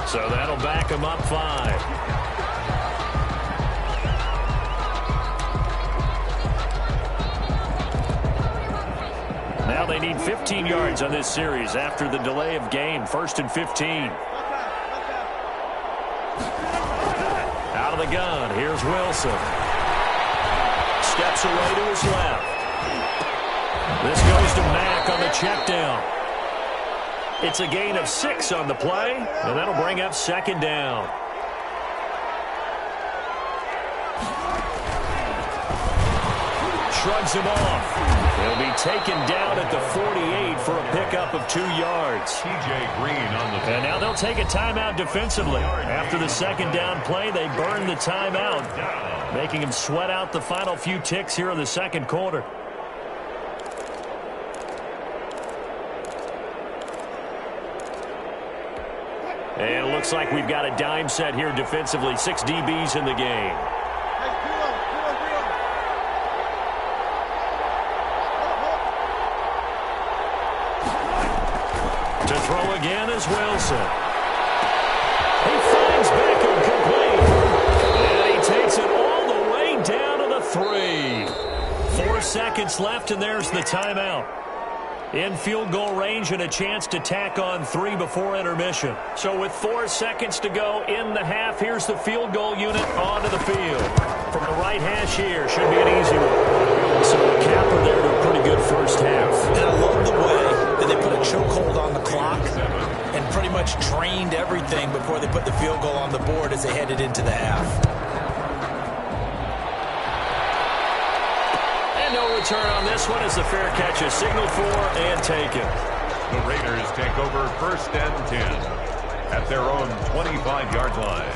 So that'll back them up 5. Now they need 15 yards on this series after the delay of game. 1st and 15. Out of the gun, here's Wilson. Steps away to his left. This goes to Mack on the check down. It's a gain of 6 on the play, and that'll bring up 2nd down. Shrugs him off. He'll be taken down at the 48 for a pickup of 2 yards. T.J. Green on the... And now they'll take a timeout defensively. After the 2nd down play, they burn the timeout, making him sweat out the final few ticks here in the 2nd quarter. And it looks like we've got a dime set here defensively. 6 DBs in the game. To throw again is Wilson. He finds Beckham complete. And he takes it all the way down to the 3. 4 seconds left, and there's the timeout. In field goal range and a chance to tack on 3 before intermission. So with 4 seconds to go in the half, here's the field goal unit onto the field. From the right hash here, should be an easy one. So a capper there to a pretty good first half. And I love the way that they put a chokehold on the clock and pretty much drained everything before they put the field goal on the board as they headed into the half. Return on this one as the fair catch is signaled for and taken. The Raiders take over 1st and 10 at their own 25-yard line.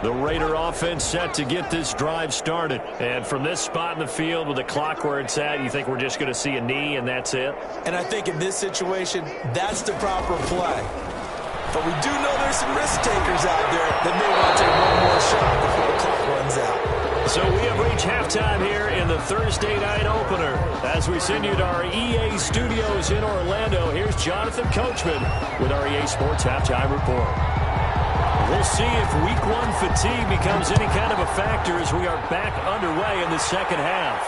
The Raider offense set to get this drive started. And from this spot in the field with the clock where it's at, you think we're just going to see a knee and that's it? And I think in this situation, that's the proper play. But we do know there's some risk takers out there that may want to take one more shot before the clock runs out. So we have reached halftime here in the Thursday night opener. As we send you to our EA studios in Orlando, here's Jonathan Coachman with our EA Sports Halftime Report. We'll see if Week 1 fatigue becomes any kind of a factor as we are back underway in the 2nd half.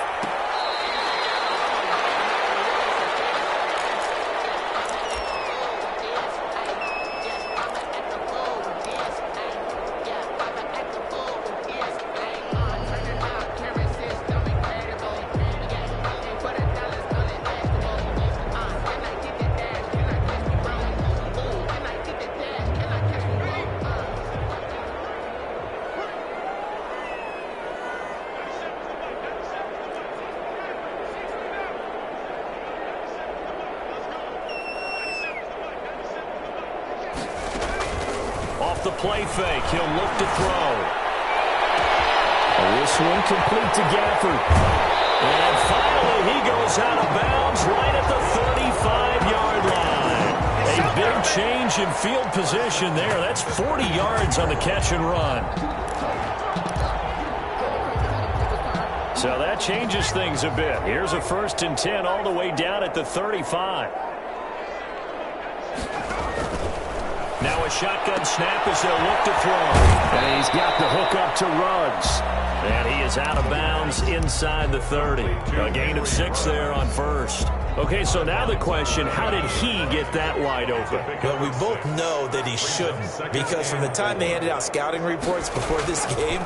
Off the play fake, he'll look to throw. This one complete to Gafford. And finally, he goes out of bounds right at the 35-yard line. A big change in field position there. That's 40 yards on the catch and run. So that changes things a bit. Here's a 1st and 10 all the way down at the 35. Now a shotgun snap as they'll look to throw. And he's got the hook up to Ruggs. And he is out of bounds inside the 30. A gain of 6 there on 1st. Okay, so now the question, how did he get that wide open? Well, we both know that he shouldn't, because from the time they handed out scouting reports before this game,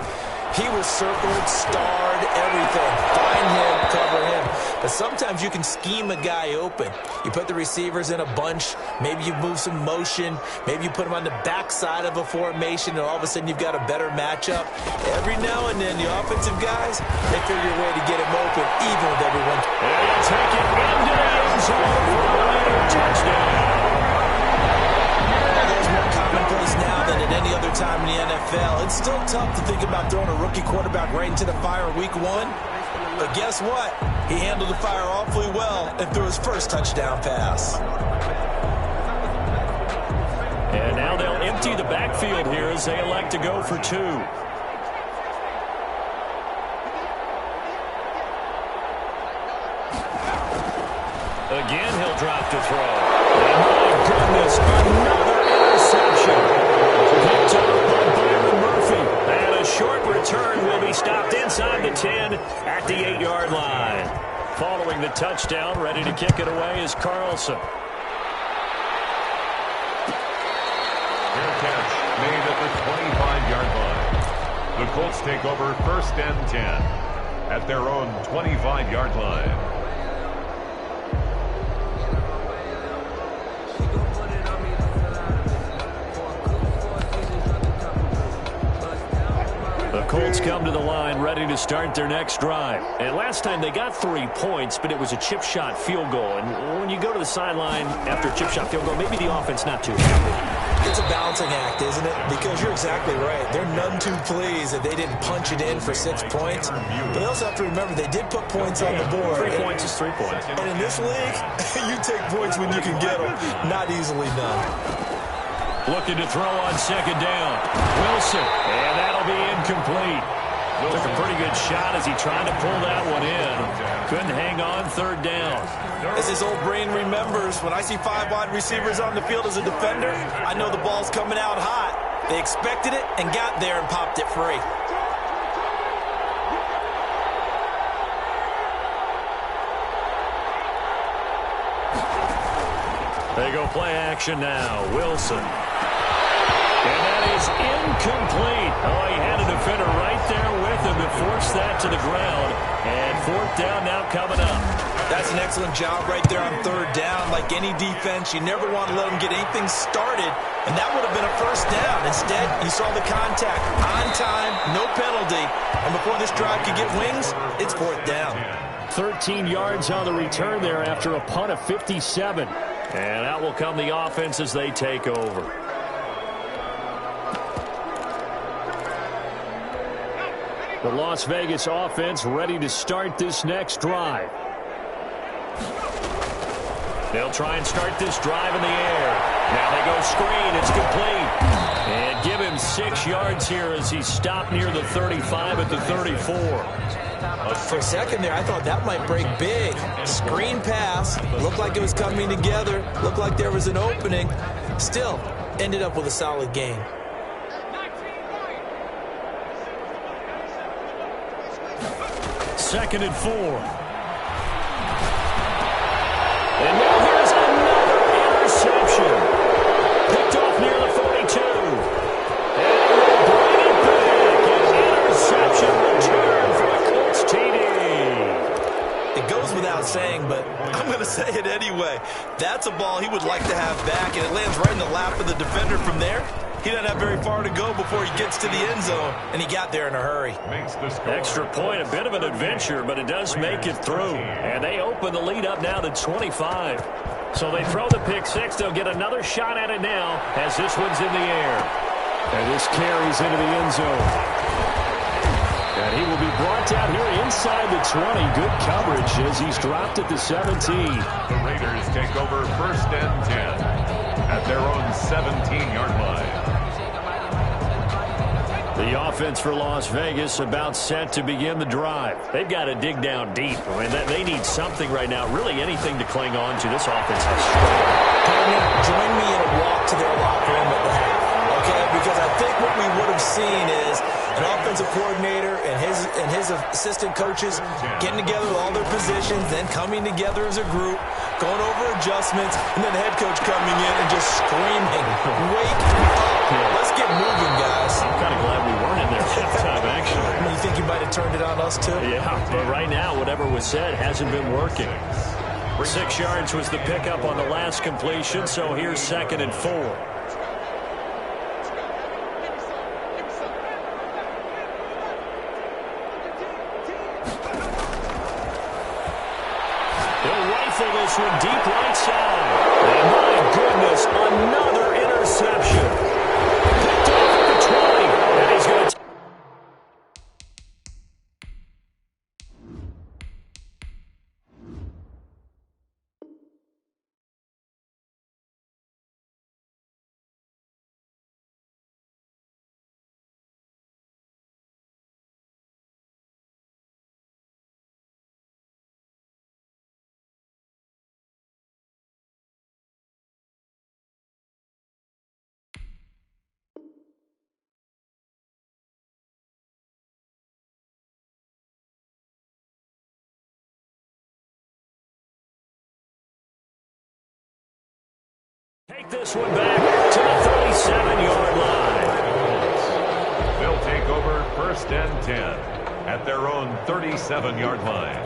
he was circled, starred, everything. Find him, cover him. But sometimes you can scheme a guy open. You put the receivers in a bunch. Maybe you move some motion. Maybe you put them on the backside of a formation, and all of a sudden you've got a better matchup. Every now and then, the offensive guys, they figure a way to get him open, even with everyone. And he'll take it into the end zone for a touchdown. There's more commonplace now than at any other time in the NFL. It's still tough to think about throwing a rookie quarterback right into the fire week 1. But guess what? He handled the fire awfully well and threw his first touchdown pass. And now they'll empty the backfield here as they elect to go for 2. Again, he'll drop to throw. And my goodness, another interception. Picked up by Byron Murphy. touchdown. Ready to kick it away is Carlson. Fair catch made at the 25-yard line. The Colts take over 1st and 10 at their own 25-yard line. The Colts come to the line ready to start their next drive. And last time they got 3 points, but it was a chip shot field goal. And when you go to the sideline after a chip shot field goal, maybe the offense not too happy. It's a balancing act, isn't it? Because you're exactly right. They're none too pleased that they didn't punch it in for 6 points. But they also have to remember they did put points on the board. 3 points is 3 points. And in this league, you take points when you can get them. Not easily done. Looking to throw on 2nd down. Wilson, and that'll be incomplete. Took a pretty good shot as he tried to pull that one in. Couldn't hang on 3rd down. As his old brain remembers, when I see 5 wide receivers on the field as a defender, I know the ball's coming out hot. They expected it and got there and popped it free. They go play action now. Wilson. And that is incomplete. Oh, he had a defender right there with him to force that to the ground. And 4th down now coming up. That's an excellent job right there on 3rd down. Like any defense, you never want to let them get anything started. And that would have been a 1st down. Instead, you saw the contact. On time, no penalty. And before this drive could get wings, it's 4th down. 13 yards on the return there after a punt of 57. And out will come the offense as they take over. The Las Vegas offense ready to start this next drive. They'll try and start this drive in the air. Now they go screen. It's complete. And give him 6 yards here as he stopped near the 35 at the 34. For a second there, I thought that might break big. Screen pass. Looked like it was coming together. Looked like there was an opening. Still, ended up with a solid gain. Second and 4. And now here's another interception. Picked off near the 42. And they'll bring it back. An interception return for the Colts TD. It goes without saying, but I'm going to say it anyway. That's a ball he would like to have back, and it lands right in the lap of the defender from there. He doesn't have very far to go before he gets to the end zone, and he got there in a hurry. Extra point, a bit of an adventure, but it does make it through. And they open the lead up now to 25. So they throw the pick six. They'll get another shot at it now as this one's in the air. And this carries into the end zone. And he will be brought down here inside the 20. Good coverage as he's dropped at the 17. The Raiders take over 1st and 10 at their own 17-yard line. The offense for Las Vegas about set to begin the drive. They've got to dig down deep. I mean, they need something right now, really anything to cling on to. This offense has struggled. Join me in a walk to their locker room at the half, okay? Because I think what we would have seen is an offensive coordinator and his assistant coaches getting together with all their positions, then coming together as a group, going over adjustments, and then the head coach coming in and just screaming, "Wake up! Let's get moving, guys." I'm kind of glad we weren't in there halftime, actually. I mean, you think you might have turned it on us, too? Yeah, but right now, whatever was said hasn't been working. 6 yards was the pickup on the last completion, so here's 2nd and 4. They'll rifle this one deep right side. And my goodness, another interception. Take this one back to the 37-yard line. They'll take over 1st and 10 at their own 37-yard line.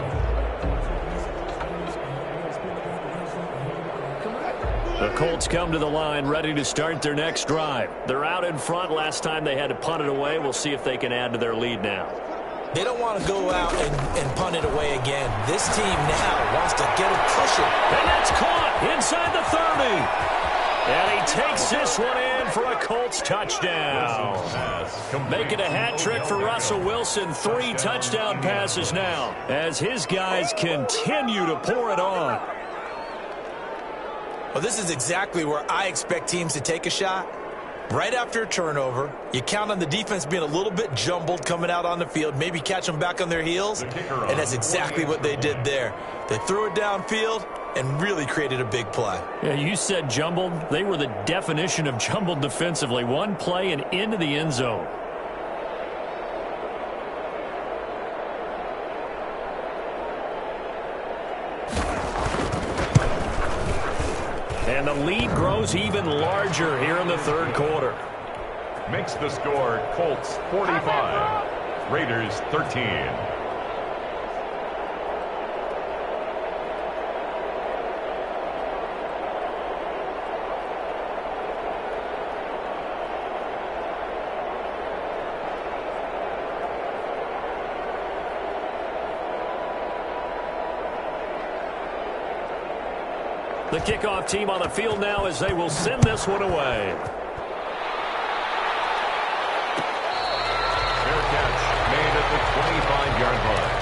The Colts come to the line ready to start their next drive. They're out in front. Last time they had to punt it away. We'll see if they can add to their lead now. They don't want to go out and punt it away again. This team now wants to get a cushion. And that's caught inside the 30. And he takes this one in for a Colts touchdown. Make it a hat trick for Russell Wilson. 3 touchdown passes now as his guys continue to pour it on. Well, this is exactly where I expect teams to take a shot. Right after a turnover, you count on the defense being a little bit jumbled coming out on the field, maybe catch them back on their heels, and that's exactly what they did there. They threw it downfield and really created a big play. Yeah, you said jumbled. They were the definition of jumbled defensively. One play and into the end zone. And the lead grows even larger here in the third quarter. Makes the score Colts 45, Raiders 13. The kickoff team on the field now as they will send this one away. Fair catch made at the 25-yard line.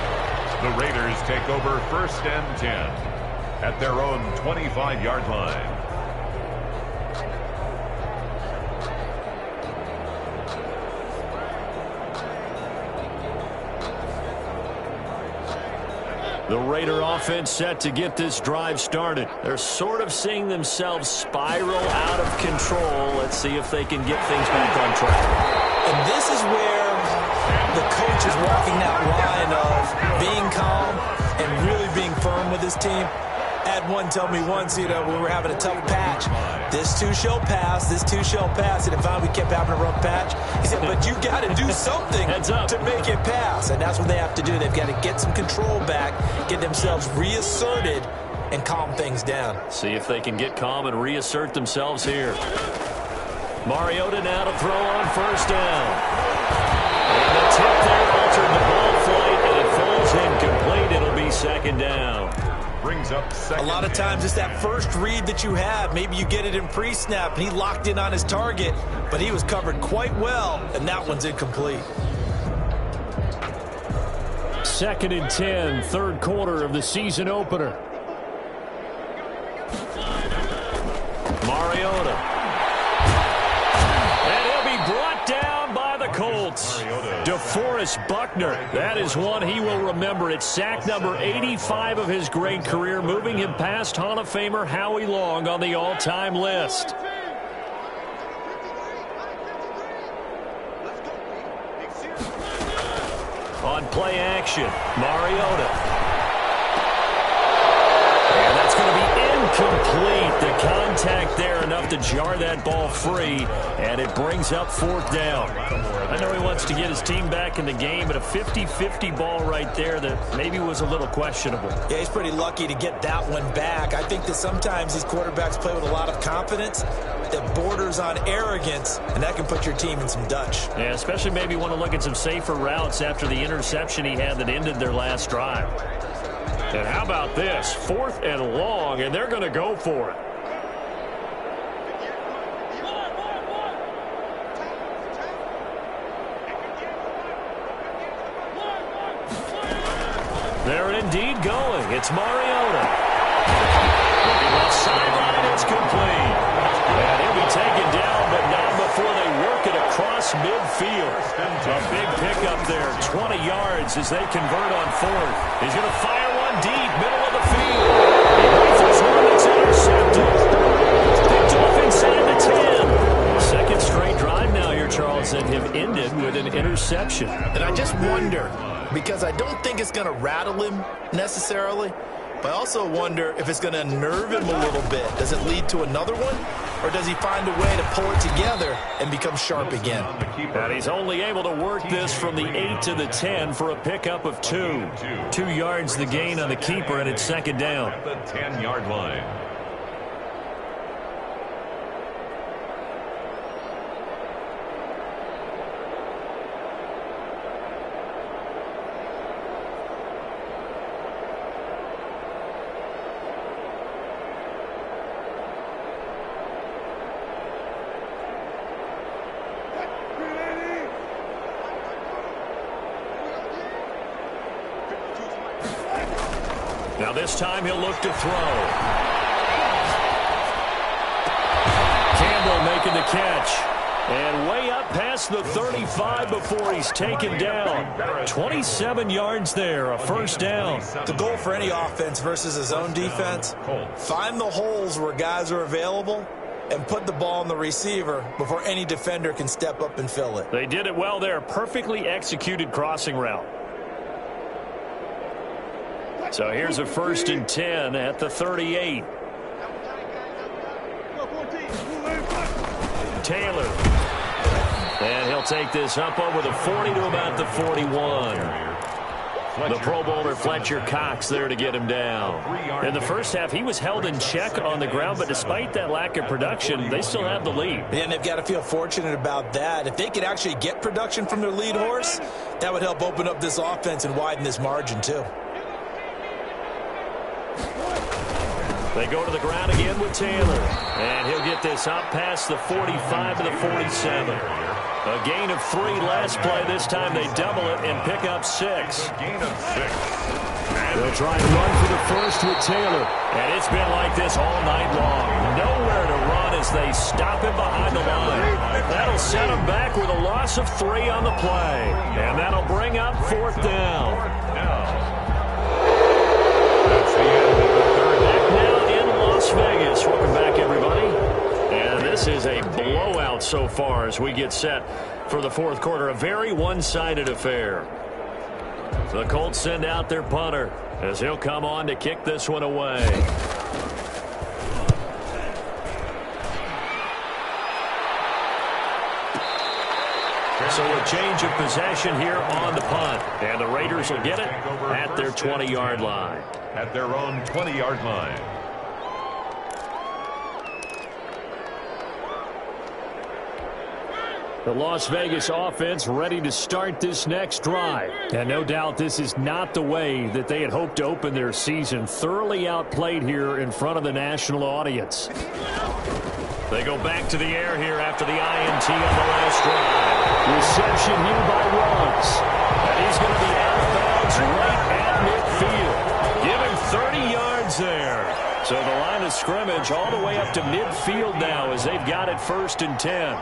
The Raiders take over 1st and 10 at their own 25-yard line. The Raider offense set to get this drive started. They're sort of seeing themselves spiral out of control. Let's see if they can get things back on track. And this is where the coach is walking that line of being calm and really being firm with his team. Had one tell me once, we were having a tough patch. This too shall pass, this too shall pass. And if we kept having a rough patch, he said, but you got to do something to make it pass. And that's what they have to do. They've got to get some control back, get themselves reasserted, and calm things down. See if they can get calm and reassert themselves here. Mariota now to throw on 1st down. And the tip there altered the ball flight, and it falls incomplete. It'll be 2nd down. Brings up 2nd. A lot of times it's that first read that you have. Maybe you get it in pre-snap, and he locked in on his target, but he was covered quite well, and that one's incomplete. 2nd and 10, third quarter of the season opener. Mariota. And he'll be brought down by the Colts. DeForest Buckner. That is one he will remember. It's sack number 85 of his great career, moving him past Hall of Famer Howie Long on the all-time list. On play action, Mariota. And that's going to be incomplete. The contact there enough to jar that ball free, and it brings up 4th down. I know he wants to get his team back in the game, but a 50-50 ball right there that maybe was a little questionable. Yeah, he's pretty lucky to get that one back. I think that sometimes these quarterbacks play with a lot of confidence that borders on arrogance, and that can put your team in some Dutch. Yeah, especially maybe want to look at some safer routes after the interception he had that ended their last drive. And how about this? 4th and long, and they're going to go for it. They're indeed going. It's Mariota. Looking left sideline, it's complete. And he'll be taken down, but not before they work it across midfield. A big pickup there, 20 yards as they convert on 4th. He's going to fire one deep, middle of the field. He rifles one that's intercepted. Picked off inside the 10. Second straight drive now here, Charles, that have ended with an interception. And I just wonder, because I don't think it's going to rattle him necessarily, but I also wonder if it's going to unnerve him a little bit. Does it lead to another one? or does he find a way to pull it together and become sharp again? And he's only able to work this from the 8 to the 10 for a pickup of 2. 2 yards the gain on the keeper, and it's second down. At the 10-yard line. Now this time he'll look to throw. Campbell making the catch. And way up past the 35 before he's taken down. 27 yards there, a first down. The goal for any offense versus his own defense, find the holes where guys are available and put the ball on the receiver before any defender can step up and fill it. They did it well there. Perfectly executed crossing route. So here's a 1st and 10 at the 38. Taylor. And he'll take this up over the 40 to about the 41. The Pro Bowler Fletcher Cox there to get him down. In the first half, he was held in check on the ground, but despite that lack of production, they still have the lead. And they've got to feel fortunate about that. If they could actually get production from their lead horse, that would help open up this offense and widen this margin too. They go to the ground again with Taylor. And he'll get this up past the 45 to the 47. A gain of 3 last play. This time they double it and pick up 6. Gain of 6. They'll try to run for the first with Taylor. And it's been like this all night long. Nowhere to run as they stop him behind the line. That'll set him back with a loss of 3 on the play. And that'll bring up 4th down. That's the end of the third. Back now in Las Vegas. Welcome back, everybody. And this is a blowout so far as we get set for the 4th quarter. A very one-sided affair. So the Colts send out their punter as he'll come on to kick this one away. So a change of possession here on the punt. And the Raiders will get it at their 20-yard line. At their own 20-yard line. The Las Vegas offense ready to start this next drive. And no doubt this is not the way that they had hoped to open their season. Thoroughly outplayed here in front of the national audience. They go back to the air here after the INT on the last drive. Reception here by Ruggs. And he's going to be out of bounds right at midfield. Give him 30 yards there. So the line of scrimmage all the way up to midfield now as they've got it 1st and 10.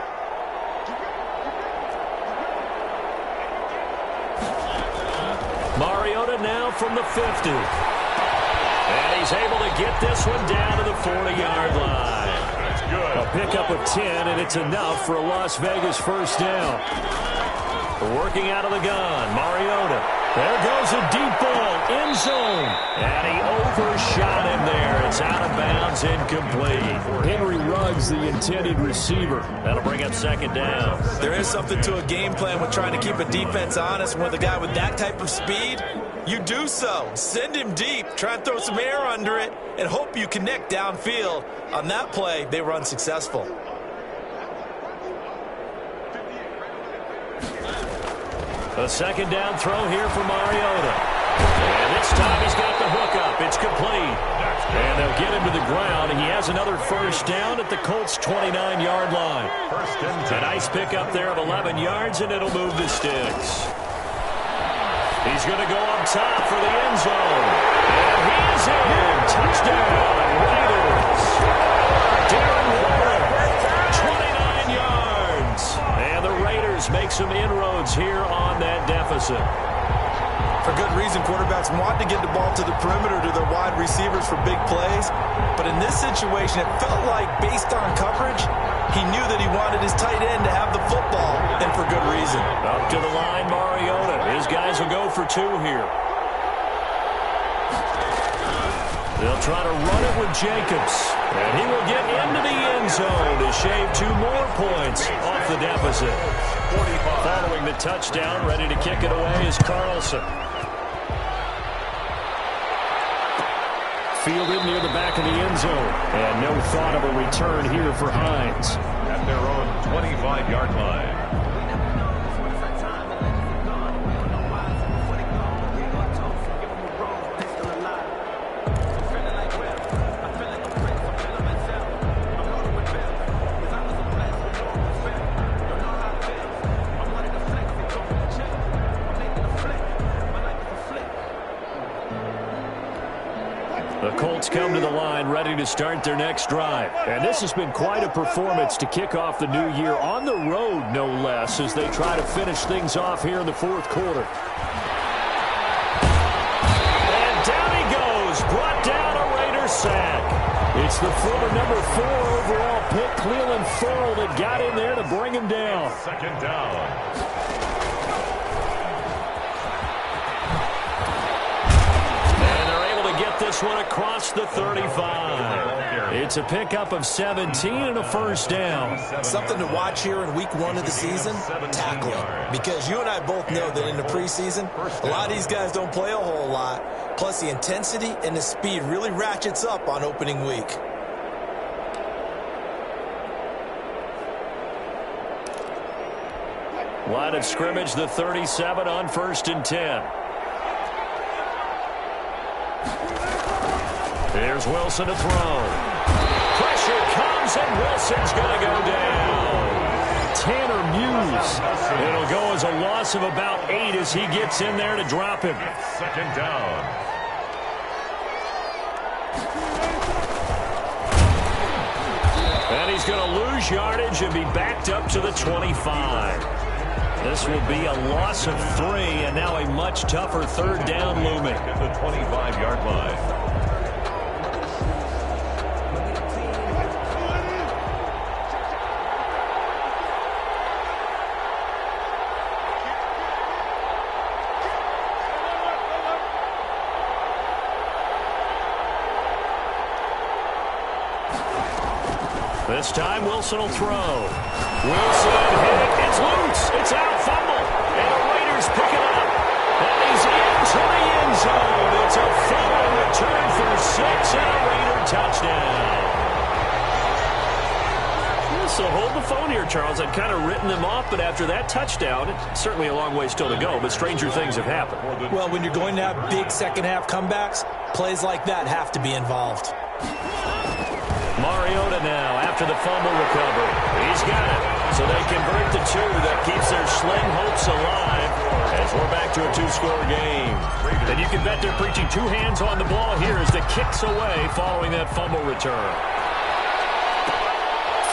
Mariota now from the 50. And he's able to get this one down to the 40-yard line. That's good. A pickup of 10, and it's enough for a Las Vegas first down. Working out of the gun, Mariota. There goes a deep ball, end zone. And he overshot him there. It's out of bounds, incomplete. Henry Ruggs, the intended receiver. That'll bring up 2nd down. There is something to a game plan with trying to keep a defense honest. With a guy with that type of speed, you do so. Send him deep, try and throw some air under it, and hope you connect downfield. On that play, they were unsuccessful. A 2nd down throw here for Mariota. And this time he's got the hook up. It's complete. And they'll get him to the ground. He has another first down at the Colts' 29-yard line. A nice pickup there of 11 yards, and it'll move the sticks. He's going to go up top for the end zone. And he's in. Touchdown, Raiders. Darren Waller, 29 yards. And the Raiders make some inroads here on that deficit. For good reason, quarterbacks want to get the ball to the perimeter to their wide receivers for big plays. But in this situation, it felt like, based on coverage, he knew that he wanted his tight end to have the football, and for good reason. Up to the line, Mariota. His guys will go for 2 here. They'll try to run it with Jacobs. And he will get into the end zone to shave 2 more points off the deficit. Following the touchdown, ready to kick it away is Carlson. Fielded near the back of the end zone. And no thought of a return here for Hines. At their own 25-yard line. Come to the line, ready to start their next drive. And this has been quite a performance to kick off the new year on the road, no less, as they try to finish things off here in the fourth quarter. And down he goes, brought down a Raider sack. It's the former number 4 overall pick, Clelin Ferrell, that got in there to bring him down. Second down. This one across the 35. It's a pickup of 17 and a first down. Something to watch here in week 1 of the season, tackling. Because you and I both know that in the preseason, a lot of these guys don't play a whole lot. Plus the intensity and the speed really ratchets up on opening week. Line of scrimmage, the 37 on 1st and 10. Here's Wilson to throw. Pressure comes, and Wilson's going to go down. Tanner Muse. It'll go as a loss of about 8 as he gets in there to drop him. Second down. And he's going to lose yardage and be backed up to the 25. This will be a loss of 3, and now a much tougher 3rd down looming. At the 25-yard line. This time, Wilson will throw. Wilson hit. It's loose. It's out. Fumble. And the Raiders pick it up. And he's into the end zone. It's a fumble return for 6 and a Raider touchdown. So hold the phone here, Charles. I've kind of written them off, but after that touchdown, it's certainly a long way still to go, but stranger things have happened. Well, when you're going to have big second-half comebacks, plays like that have to be involved. Mariota now after the fumble recovery. He's got it. So they convert the 2 that keeps their sling hopes alive as we're back to a 2-score game. And you can bet they're preaching 2 hands on the ball here as the kick's away following that fumble return.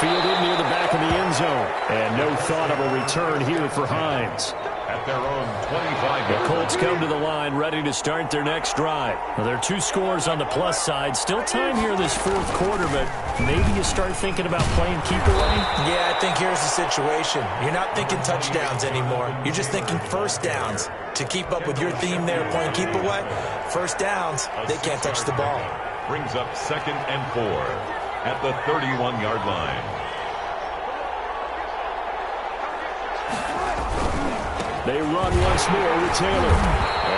Fielded near the back of the end zone. And no thought of a return here for Hines. At their own 25. The Colts come to the line ready to start their next drive. Well, there are 2 scores on the plus side. Still time here this fourth quarter, but maybe you start thinking about playing keep away? Yeah, I think here's the situation. You're not thinking touchdowns anymore. You're just thinking first downs. To keep up with your theme there, playing keep away, first downs, they can't touch the ball. Brings up 2nd and 4 at the 31-yard line. They run once more with Taylor.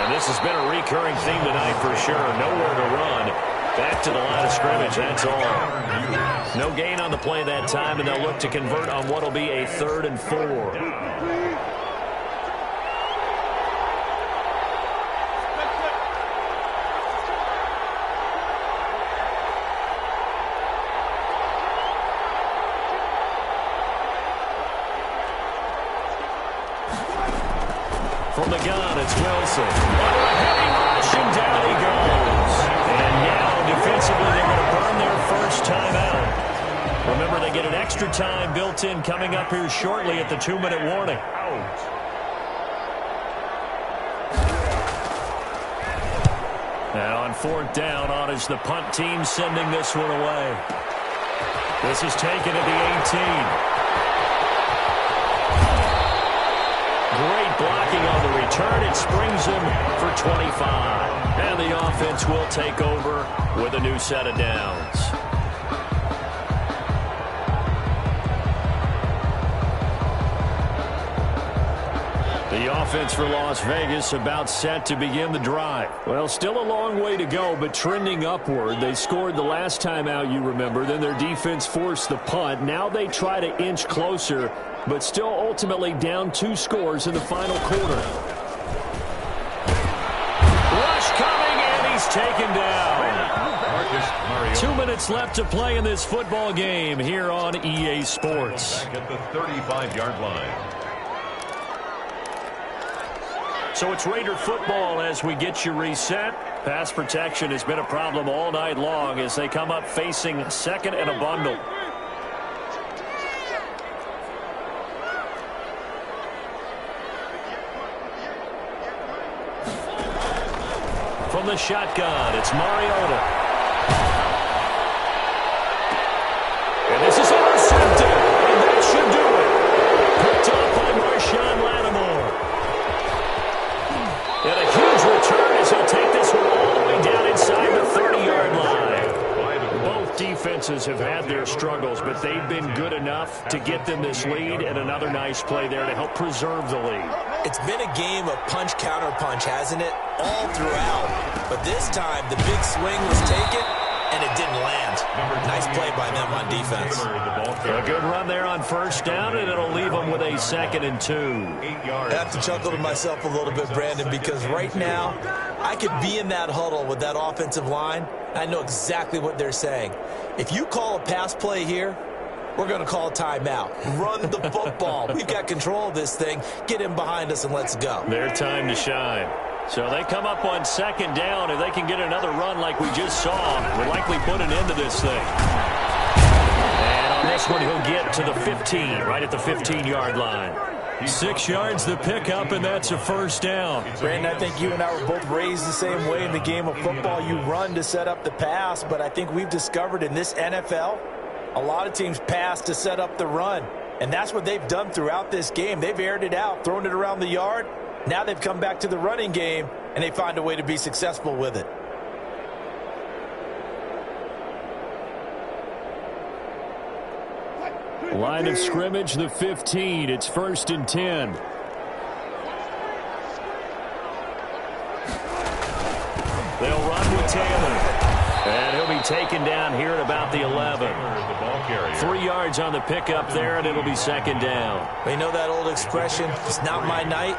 And this has been a recurring theme tonight for sure. Nowhere to run. Back to the line of scrimmage, that's all. No gain on the play that time, and they'll look to convert on what will be a 3rd and 4. From the gun, it's Wilson. Under a heavy rush, and down he goes. And now, defensively, they're going to burn their first time out. Remember, they get an extra time built in coming up here shortly at the 2-minute warning. Now on 4th down, on is the punt team sending this one away. This is taken at the 18. Great blocking on the return. return. It springs him for 25. And the offense will take over with a new set of downs. The offense for Las Vegas about set to begin the drive. Well, still a long way to go, but trending upward. They scored the last time out, you remember. Then their defense forced the punt. Now they try to inch closer, but still ultimately down 2 scores in the final quarter. Rush coming, and he's taken down. 2 minutes left to play in this football game here on EA Sports. Back at the 35-yard line. So it's Raider football as we get you reset. Pass protection has been a problem all night long as they come up facing second and a bundle. From the shotgun, it's Mariota. And this is intercepted. And that should do it. Picked up by Marshawn Lattimore. And a huge return as he'll take this one all the way down inside the 30-yard line. Both defenses have had their struggles, but they've been good enough to get them this lead, and another nice play there to help preserve the lead. It's been a game of punch-counter-punch, hasn't it? All throughout. But this time, the big swing was taken, and it didn't land. Nice play by them on defense. A good run there on first down, and it'll leave them with a 2nd and 2. I have to chuckle to myself a little bit, Brandon, because right now, I could be in that huddle with that offensive line. I know exactly what they're saying. If you call a pass play here, we're going to call a timeout. Run the football. We've got control of this thing. Get him behind us and let's go. Their time to shine. So they come up on 2nd down. If they can get another run like we just saw, we'll likely put an end to this thing. And on this one, he'll get to the 15, right at the 15-yard line. 6 yards the pickup, and that's a first down. Brandon, I think you and I were both raised the same way in the game of football. You run to set up the pass, but I think we've discovered in this NFL, a lot of teams pass to set up the run. And that's what they've done throughout this game. They've aired it out, thrown it around the yard. Now they've come back to the running game, and they find a way to be successful with it. Line of scrimmage, the 15. It's 1st and 10. They'll run with Taylor. And he'll be taken down here at about the 11. 3 yards on the pickup there, and it'll be 2nd down. You know that old expression, it's not my night?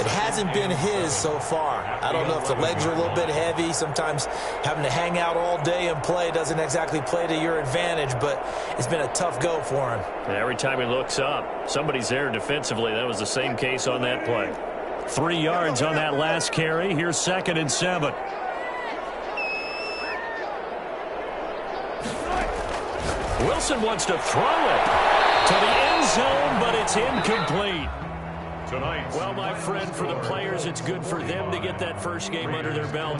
It hasn't been his so far. I don't know if the legs are a little bit heavy. Sometimes having to hang out all day and play doesn't exactly play to your advantage, but it's been a tough go for him. And every time he looks up, somebody's there defensively. That was the same case on that play. 3 yards on that last carry. Here's 2nd and 7. Wilson wants to throw it to the end zone, but it's incomplete. Well, my friend, for the players, it's good for them to get that first game under their belts.